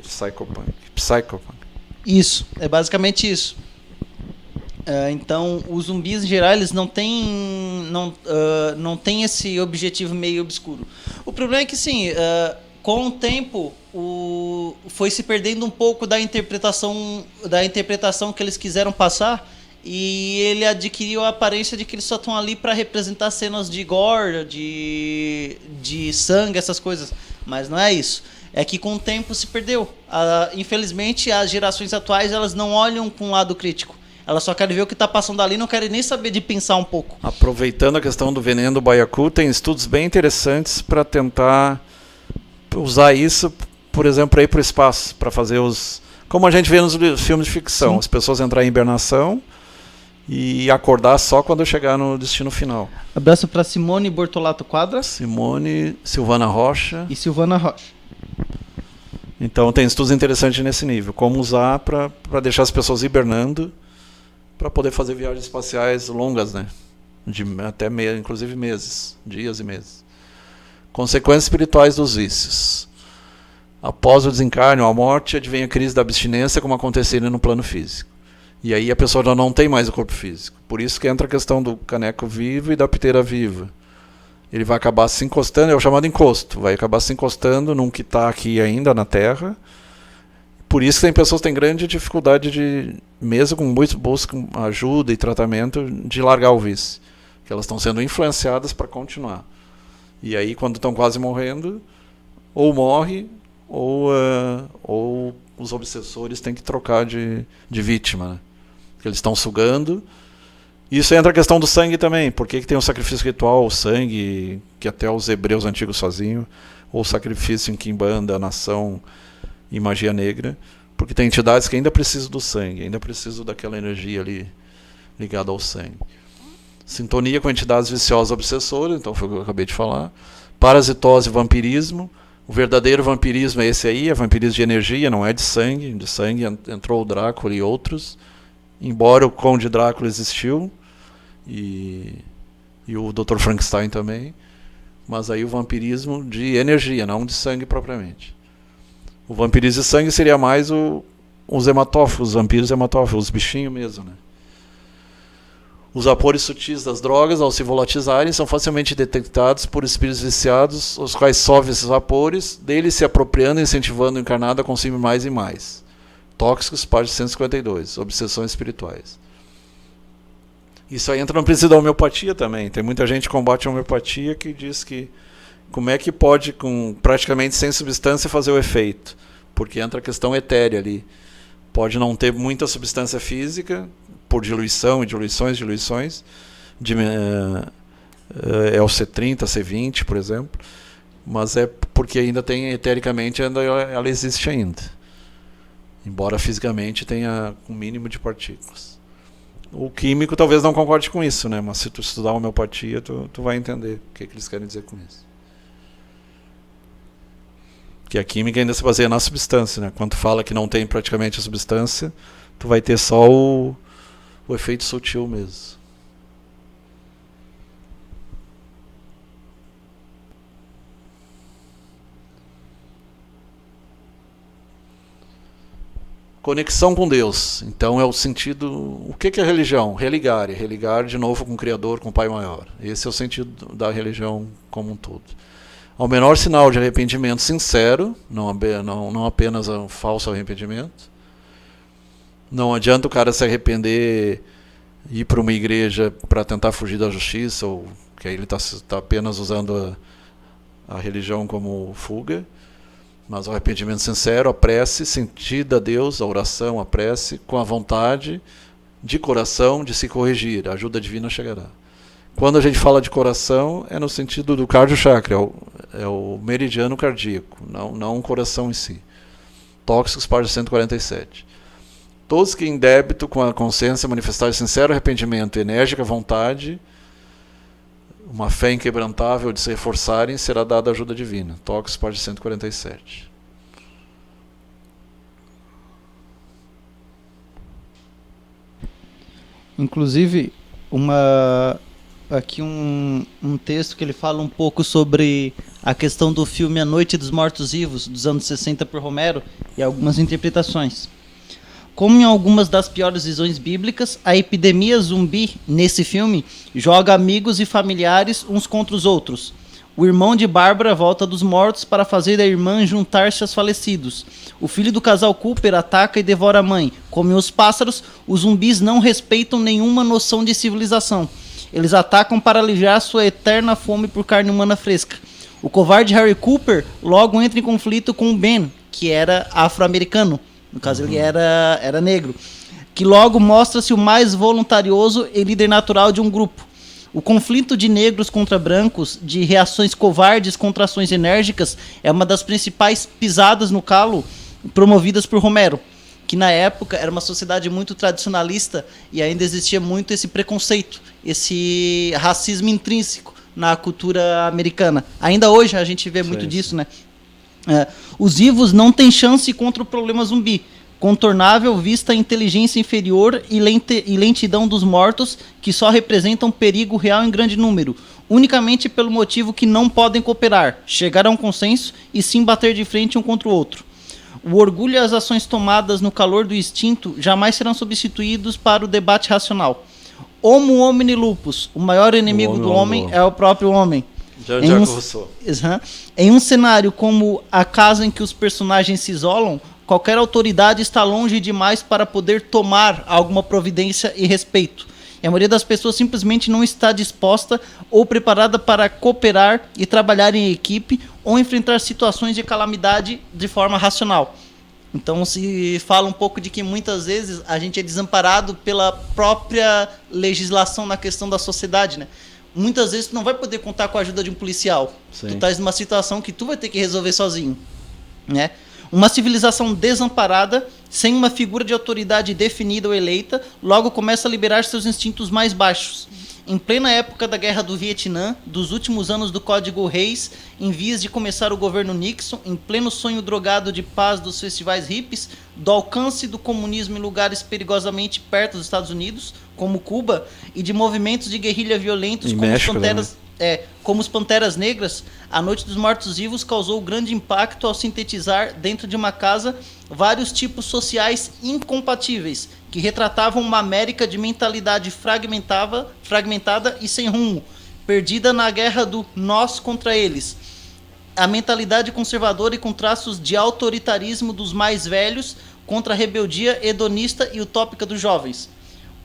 psychopunk.
Isso, é basicamente isso. Então, os zumbis em geral eles não têm esse objetivo meio obscuro. O problema é que sim, com o tempo foi se perdendo um pouco da interpretação que eles quiseram passar e ele adquiriu a aparência de que eles só estão ali para representar cenas de gore, de sangue, essas coisas. Mas não é isso. É que com o tempo se perdeu. Infelizmente, as gerações atuais elas não olham com um lado crítico. Elas só querem ver o que está passando ali, não querem nem saber de pensar um pouco.
Aproveitando a questão do veneno do baiacu, tem estudos bem interessantes para tentar usar isso, por exemplo, para ir para o espaço, para fazer como a gente vê nos filmes de ficção, Sim. As pessoas entrarem em hibernação e acordar só quando chegar no destino final.
Abraço para Simone Bortolato Quadra.
Simone, Silvana Rocha.
E Silvana Rocha.
Então tem estudos interessantes nesse nível. Como usar para deixar as pessoas hibernando para poder fazer viagens espaciais longas, né? Inclusive meses, dias e meses. Consequências espirituais dos vícios. Após o desencarne ou a morte, advém a crise da abstinência, como aconteceria no plano físico. E aí a pessoa já não tem mais o corpo físico. Por isso que entra a questão do caneco vivo e da piteira viva. Ele vai acabar se encostando, é o chamado encosto, vai acabar se encostando num que está aqui ainda na Terra. Por isso que tem pessoas que têm grande dificuldade mesmo com muito busca ajuda e tratamento, de largar o vício. Que elas estão sendo influenciadas para continuar. E aí, quando estão quase morrendo, ou morre, ou os obsessores têm que trocar de vítima, né? Porque eles estão sugando. Isso entra a questão do sangue também. Por que tem o sacrifício ritual, o sangue, que até os hebreus antigos faziam, ou o sacrifício em Quimbanda, nação e magia negra? Porque tem entidades que ainda precisam do sangue, ainda precisam daquela energia ali ligada ao sangue. Sintonia com entidades viciosas obsessoras, então foi o que eu acabei de falar. Parasitose e vampirismo. O verdadeiro vampirismo é esse aí, é vampirismo de energia, não é de sangue. De sangue entrou o Drácula e outros. Embora o Conde Drácula existiu, e o Dr. Frankenstein também. mas aí o vampirismo de energia, não de sangue propriamente. O vampirismo de sangue seria mais os hematófagos, os vampiros hematófagos, os bichinhos mesmo, né? Os vapores sutis das drogas, ao se volatilizarem, são facilmente detectados por espíritos viciados, os quais sofrem esses vapores, deles se apropriando e incentivando o encarnado a consumir mais e mais. Tóxicos, página 152, obsessões espirituais. Isso aí entra no princípio da homeopatia também. Tem muita gente que combate a homeopatia que diz que como é que pode, com praticamente sem substância, fazer o efeito? Porque entra a questão etérea ali. Pode não ter muita substância física, por diluição e diluições, é o C30, C20, por exemplo, mas é porque ainda tem, etericamente, ela existe ainda. Embora fisicamente tenha um mínimo de partículas. O químico talvez não concorde com isso, né? Mas se tu estudar homeopatia, tu vai entender o que eles querem dizer com isso. Que a química ainda se baseia na substância, né? Quando tu fala que não tem praticamente a substância, tu vai ter só o efeito sutil mesmo. Conexão com Deus. Então é o sentido... O que é religião? Religar. É religar de novo com o Criador, com o Pai Maior. Esse é o sentido da religião como um todo. Ao menor sinal de arrependimento sincero, não apenas um falso arrependimento. Não adianta o cara se arrepender e ir para uma igreja para tentar fugir da justiça, ou que aí ele está apenas usando a religião como fuga. Mas o arrependimento sincero, a prece, sentida a Deus, a oração, a prece, com a vontade de coração de se corrigir. A ajuda divina chegará. Quando a gente fala de coração, é no sentido do cardio-chakra, é o meridiano cardíaco, não o coração em si. Tóxicos, página 147. Todos que em débito com a consciência manifestar sincero arrependimento e enérgica vontade, uma fé inquebrantável de se reforçarem, será dada a ajuda divina. Tóxicos, página 147.
Inclusive, aqui um texto que ele fala um pouco sobre a questão do filme A Noite dos Mortos-Vivos, dos anos 60, por Romero, e algumas interpretações. Como em algumas das piores visões bíblicas, a epidemia zumbi, nesse filme, joga amigos e familiares uns contra os outros. O irmão de Bárbara volta dos mortos para fazer a irmã juntar-se aos falecidos. O filho do casal Cooper ataca e devora a mãe. Como os pássaros, os zumbis não respeitam nenhuma noção de civilização. Eles atacam para aliviar sua eterna fome por carne humana fresca. O covarde Harry Cooper logo entra em conflito com Ben, que era afro-americano. No caso, ele era negro. Que logo mostra-se o mais voluntarioso e líder natural de um grupo. O conflito de negros contra brancos, de reações covardes contra ações enérgicas, é uma das principais pisadas no calo promovidas por Romero, que na época era uma sociedade muito tradicionalista e ainda existia muito esse preconceito, esse racismo intrínseco na cultura americana. Ainda hoje a gente vê muito disso, né? Os vivos não têm chance contra o problema zumbi, contornável vista a inteligência inferior e lentidão dos mortos, que só representam perigo real em grande número, unicamente pelo motivo que não podem cooperar, chegar a um consenso e sim bater de frente um contra o outro. O orgulho e as ações tomadas no calor do instinto jamais serão substituídos para o debate racional. Homo homini lupus, o maior inimigo do homem é o próprio homem. Em um cenário como a casa em que os personagens se isolam, qualquer autoridade está longe demais para poder tomar alguma providência e respeito. E a maioria das pessoas simplesmente não está disposta ou preparada para cooperar e trabalhar em equipe ou enfrentar situações de calamidade de forma racional. Então se fala um pouco de que muitas vezes a gente é desamparado pela própria legislação na questão da sociedade, né? Muitas vezes tu não vai poder contar com a ajuda de um policial. Sim. Tu estás numa situação que tu vai ter que resolver sozinho, né? Uma civilização desamparada, sem uma figura de autoridade definida ou eleita, logo começa a liberar seus instintos mais baixos. Em plena época da Guerra do Vietnã, dos últimos anos do Código Reis, em vias de começar o governo Nixon, em pleno sonho drogado de paz dos festivais hippies, do alcance do comunismo em lugares perigosamente perto dos Estados Unidos, como Cuba, e de movimentos de guerrilha violentos como os Panteras Negras, A Noite dos Mortos-Vivos causou grande impacto ao sintetizar dentro de uma casa vários tipos sociais incompatíveis, que retratavam uma América de mentalidade fragmentada e sem rumo, perdida na guerra do nós contra eles. A mentalidade conservadora e com traços de autoritarismo dos mais velhos contra a rebeldia hedonista e utópica dos jovens.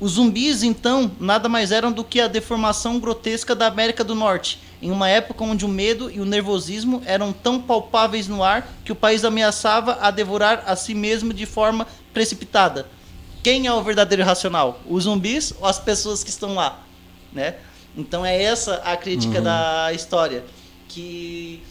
Os zumbis, então, nada mais eram do que a deformação grotesca da América do Norte, em uma época onde o medo e o nervosismo eram tão palpáveis no ar que o país ameaçava a devorar a si mesmo de forma precipitada. Quem é o verdadeiro racional? Os zumbis ou as pessoas que estão lá? Né? Então é essa a crítica da história, que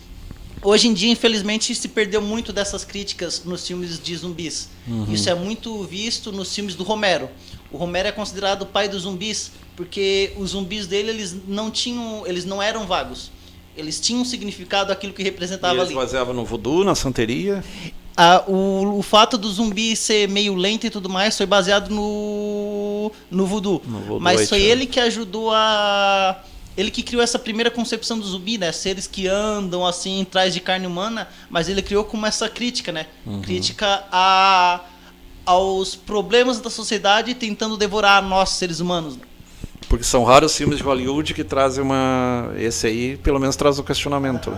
hoje em dia, infelizmente, se perdeu muito dessas críticas nos filmes de zumbis. Isso é muito visto nos filmes do Romero. O Romero é considerado o pai dos zumbis, porque os zumbis dele, eles não eram vagos. Eles tinham um significado aquilo que representava ali.
Eles baseavam no voodoo, na santeria?
O fato do zumbi ser meio lento e tudo mais foi baseado no voodoo. Mas foi ele que ajudou Ele que criou essa primeira concepção do zumbi, né? Seres que andam assim, atrás de carne humana, mas ele criou como essa crítica, né? Crítica aos problemas da sociedade tentando devorar nós, seres humanos.
Porque são raros filmes de Hollywood que trazem esse aí, pelo menos, traz um questionamento.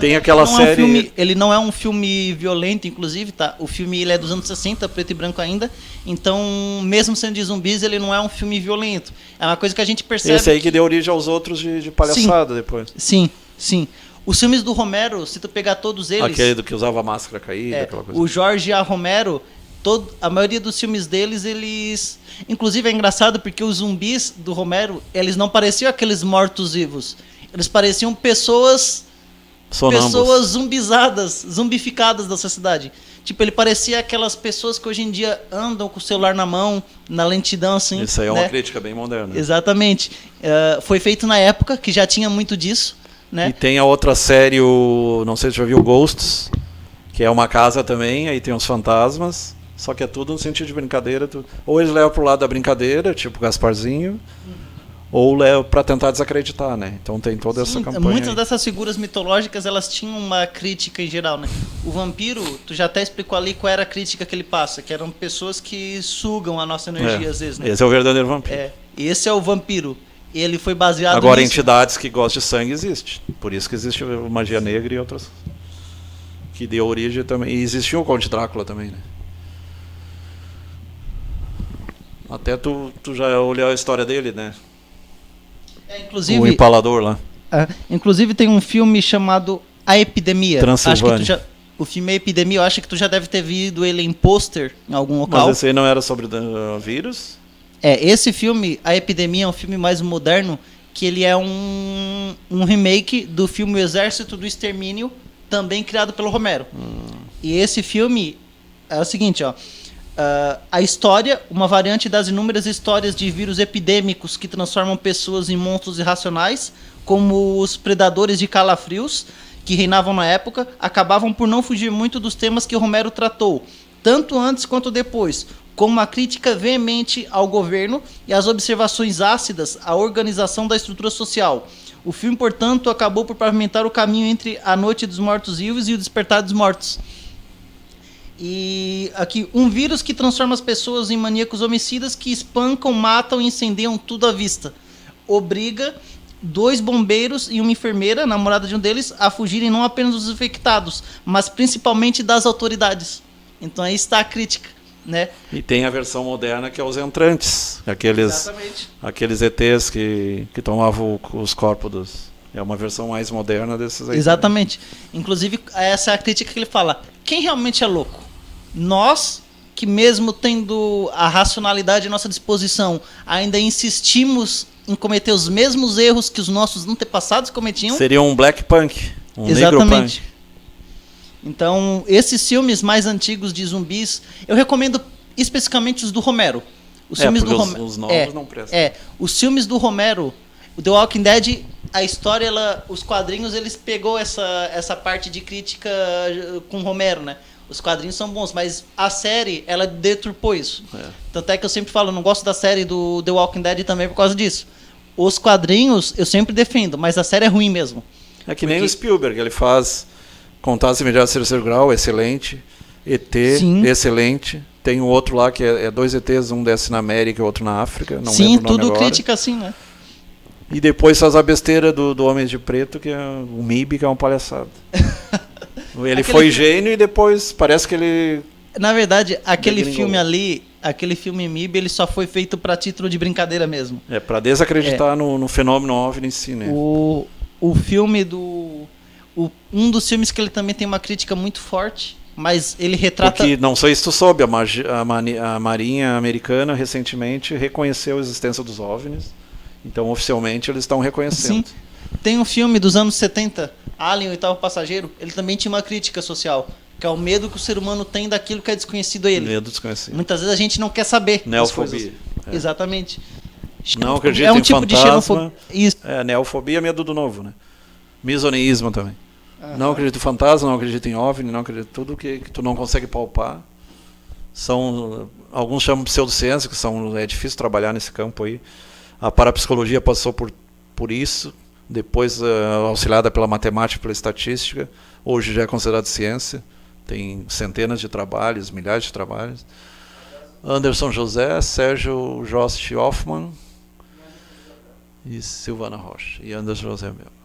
Tem aquela série...
Ele não é um filme violento, inclusive, tá? O filme ele é dos anos 60, preto e branco ainda. Então, mesmo sendo de zumbis, ele não é um filme violento. É uma coisa que a gente percebe...
Esse aí que deu origem aos outros de palhaçada depois.
Sim. Os filmes do Romero, se tu pegar todos eles...
Aquele do que usava máscara caída, aquela coisa.
O Jorge A. Romero, a maioria dos filmes deles, eles... Inclusive, é engraçado porque os zumbis do Romero, eles não pareciam aqueles mortos-vivos. Eles pareciam pessoas zumbificadas da sociedade. Tipo, ele parecia aquelas pessoas que hoje em dia andam com o celular na mão, na lentidão, assim.
Isso aí é uma crítica bem moderna.
Exatamente. Foi feito na época, que já tinha muito disso, né?
E tem a outra série, não sei se você já viu, Ghosts, que é uma casa também, aí tem uns fantasmas, só que é tudo no sentido de brincadeira. Ou eles levam pro lado da brincadeira, tipo Gasparzinho, ou para tentar desacreditar, né? Então tem toda essa campanha.
Muitas dessas figuras mitológicas, elas tinham uma crítica em geral, né? O vampiro, tu já até explicou ali qual era a crítica que ele passa, que eram pessoas que sugam a nossa energia às vezes, né?
Esse é o verdadeiro vampiro.
Esse é o vampiro. Ele foi baseado
Agora, entidades que gostam de sangue existem. Por isso que existe magia negra e outras que deu origem também. E existiu o Conde Drácula também, né? Até tu já olhou a história dele, né?
Inclusive,
o Empalador lá.
Inclusive tem um filme chamado A Epidemia.
Transilvânia.
O filme A Epidemia, eu acho que tu já deve ter visto ele em pôster em algum local.
Mas esse aí não era sobre vírus?
Esse filme, A Epidemia, é um filme mais moderno, que ele é um remake do filme O Exército do Extermínio, também criado pelo Romero. E esse filme é o seguinte, ó. A história, uma variante das inúmeras histórias de vírus epidêmicos que transformam pessoas em monstros irracionais, como os predadores de calafrios, que reinavam na época, acabavam por não fugir muito dos temas que Romero tratou, tanto antes quanto depois, como a crítica veemente ao governo e as observações ácidas à organização da estrutura social. O filme, portanto, acabou por pavimentar o caminho entre A Noite dos Mortos-Vivos e O Despertar dos Mortos. E aqui, um vírus que transforma as pessoas em maníacos homicidas que espancam, matam e incendiam tudo à vista. Obriga 2 bombeiros e uma enfermeira, namorada de um deles, a fugirem não apenas dos infectados, mas principalmente das autoridades. Então aí está a crítica, né? E
tem a versão moderna que é os entrantes, aqueles ETs que tomavam os corpos dos... É uma versão mais moderna desses aí.
Exatamente. Também. Inclusive, essa é a crítica que ele fala. Quem realmente é louco? Nós, que mesmo tendo a racionalidade à nossa disposição, ainda insistimos em cometer os mesmos erros que os nossos antepassados cometiam?
Seria um black punk, negro punk.
Então, esses filmes mais antigos de zumbis, eu recomendo especificamente os do Romero. Os filmes do Romero.
Os novos não prestam.
Os filmes do Romero, o The Walking Dead, a história, os quadrinhos, eles pegou essa parte de crítica com Romero, né? Os quadrinhos são bons, mas a série, ela deturpou isso. Tanto é que eu sempre falo, não gosto da série do The Walking Dead também por causa disso. Os quadrinhos eu sempre defendo, mas a série é ruim mesmo.
É que nem o Spielberg, ele faz Contatos Imediatos do Terceiro Grau, excelente. ET, sim, excelente. Tem um outro lá que é 2 ETs, um desce na América e outro na África. Não
sim,
lembro o nome
tudo
agora.
crítica assim, né?
E depois faz a besteira do Homem de Preto, que é o MIB, que é uma palhaçada. Ele foi gênio e depois parece que ele...
Na verdade, aquele filme ali, aquele filme MIB, ele só foi feito para título de brincadeira mesmo.
É, para desacreditar no fenômeno OVNI em si, né?
O filme do... um dos filmes que ele também tem uma crítica muito forte, mas ele retrata...
Porque, não sei se tu soube, a Marinha Americana recentemente reconheceu a existência dos OVNIs. Então, oficialmente, eles estão reconhecendo.
Sim. Tem um filme dos anos 70, Alien, o Oitavo Passageiro, ele também tinha uma crítica social, que é o medo que o ser humano tem daquilo que é desconhecido a ele.
Medo desconhecido.
Muitas vezes a gente não quer saber.
Neofobia.
Exatamente.
Não acredita em tipo fantasma. De xenofobia. Isso. Neofobia é medo do novo, né? Misoneísmo também. Não acredito em fantasma, não acredito em OVNI, não acredito em tudo que tu não consegue palpar. Alguns chamam de pseudociência, é difícil trabalhar nesse campo aí. A parapsicologia passou por isso, depois auxiliada pela matemática e pela estatística. Hoje já é considerado ciência, tem centenas de trabalhos, milhares de trabalhos. Anderson José, Sérgio Jost Hoffmann e Silvana Rocha. E Anderson José mesmo.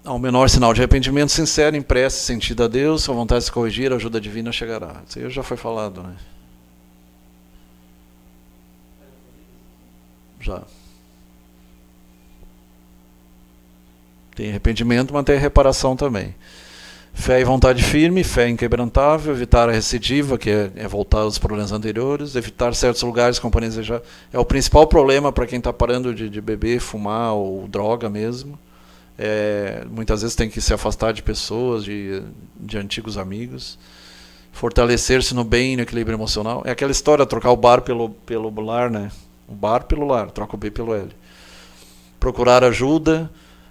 Há um menor sinal de arrependimento sincero, em prece, sentido a Deus, sua vontade de se corrigir, a ajuda divina chegará. Isso aí já foi falado, né? Já. Tem arrependimento, mas tem reparação também. Fé e vontade firme, fé inquebrantável, evitar a recidiva, que é voltar aos problemas anteriores, evitar certos lugares, companhias já. É o principal problema para quem está parando de beber, fumar ou droga mesmo. Muitas vezes tem que se afastar de pessoas, de antigos amigos. Fortalecer-se no bem e no equilíbrio emocional. É aquela história, trocar o bar pelo lar, né? O bar pelo lar, troca o B pelo L. Procurar ajuda,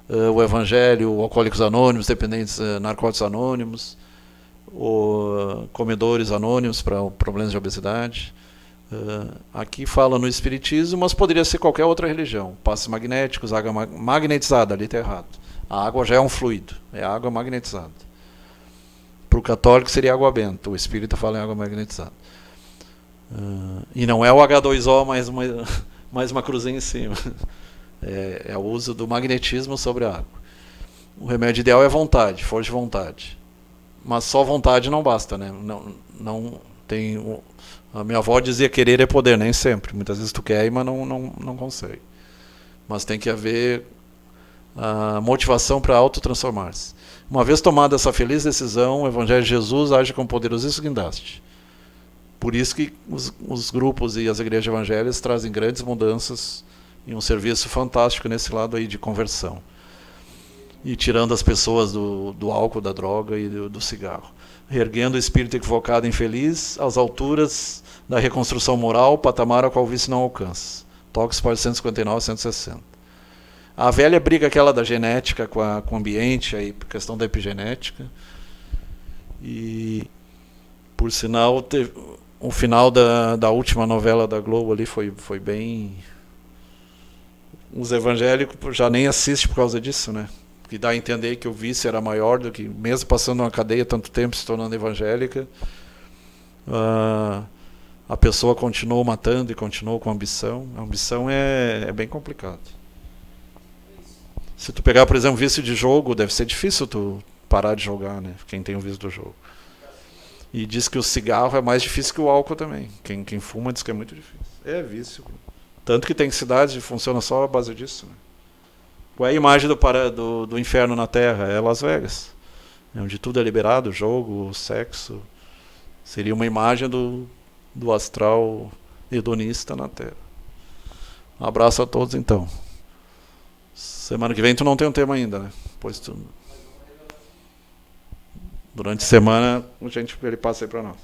o Evangelho, Alcoólicos Anônimos, dependentes, Narcóticos Anônimos, comedores anônimos para problemas de obesidade. Aqui fala no Espiritismo, mas poderia ser qualquer outra religião. Passes magnéticos, água magnetizada, ali está errado. A água já é um fluido, é água magnetizada. Para o católico seria água benta, o espírita fala em água magnetizada. E não é o H2O mais uma cruzinha em cima. É o uso do magnetismo sobre a água. O remédio ideal é vontade, força de vontade. Mas só vontade não basta, né? Não tem... A minha avó dizia querer é poder, nem sempre. Muitas vezes tu quer, mas não consegue. Mas tem que haver a motivação para autotransformar-se. Uma vez tomada essa feliz decisão, o Evangelho de Jesus age com poderosíssimo guindaste. Por isso que os grupos e as igrejas evangélicas trazem grandes mudanças e um serviço fantástico nesse lado aí de conversão. E tirando as pessoas do álcool, da droga e do cigarro. Reerguendo o espírito equivocado e infeliz às alturas da reconstrução moral, patamar ao qual o vício não alcança. Toques para 159 e 160. A velha briga aquela da genética com o ambiente, a questão da epigenética. E, por sinal, o final da última novela da Globo ali foi bem... Os evangélicos já nem assistem por causa disso, né? Que dá a entender que o vício era maior do que, mesmo passando uma cadeia tanto tempo, se tornando evangélica, a pessoa continuou matando e continuou com ambição. A ambição é bem complicado. Se tu pegar, por exemplo, vício de jogo, deve ser difícil tu parar de jogar, né? Quem tem o vício do jogo. E diz que o cigarro é mais difícil que o álcool também. Quem fuma diz que é muito difícil. É vício. Tanto que tem cidades que funcionam só à base disso, né? Qual é a imagem do inferno na Terra? É Las Vegas, onde tudo é liberado, jogo, sexo. Seria uma imagem do astral hedonista na Terra. Um abraço a todos, então. Semana que vem tu não tem um tema ainda, né? Pois durante a semana ele passa aí para nós.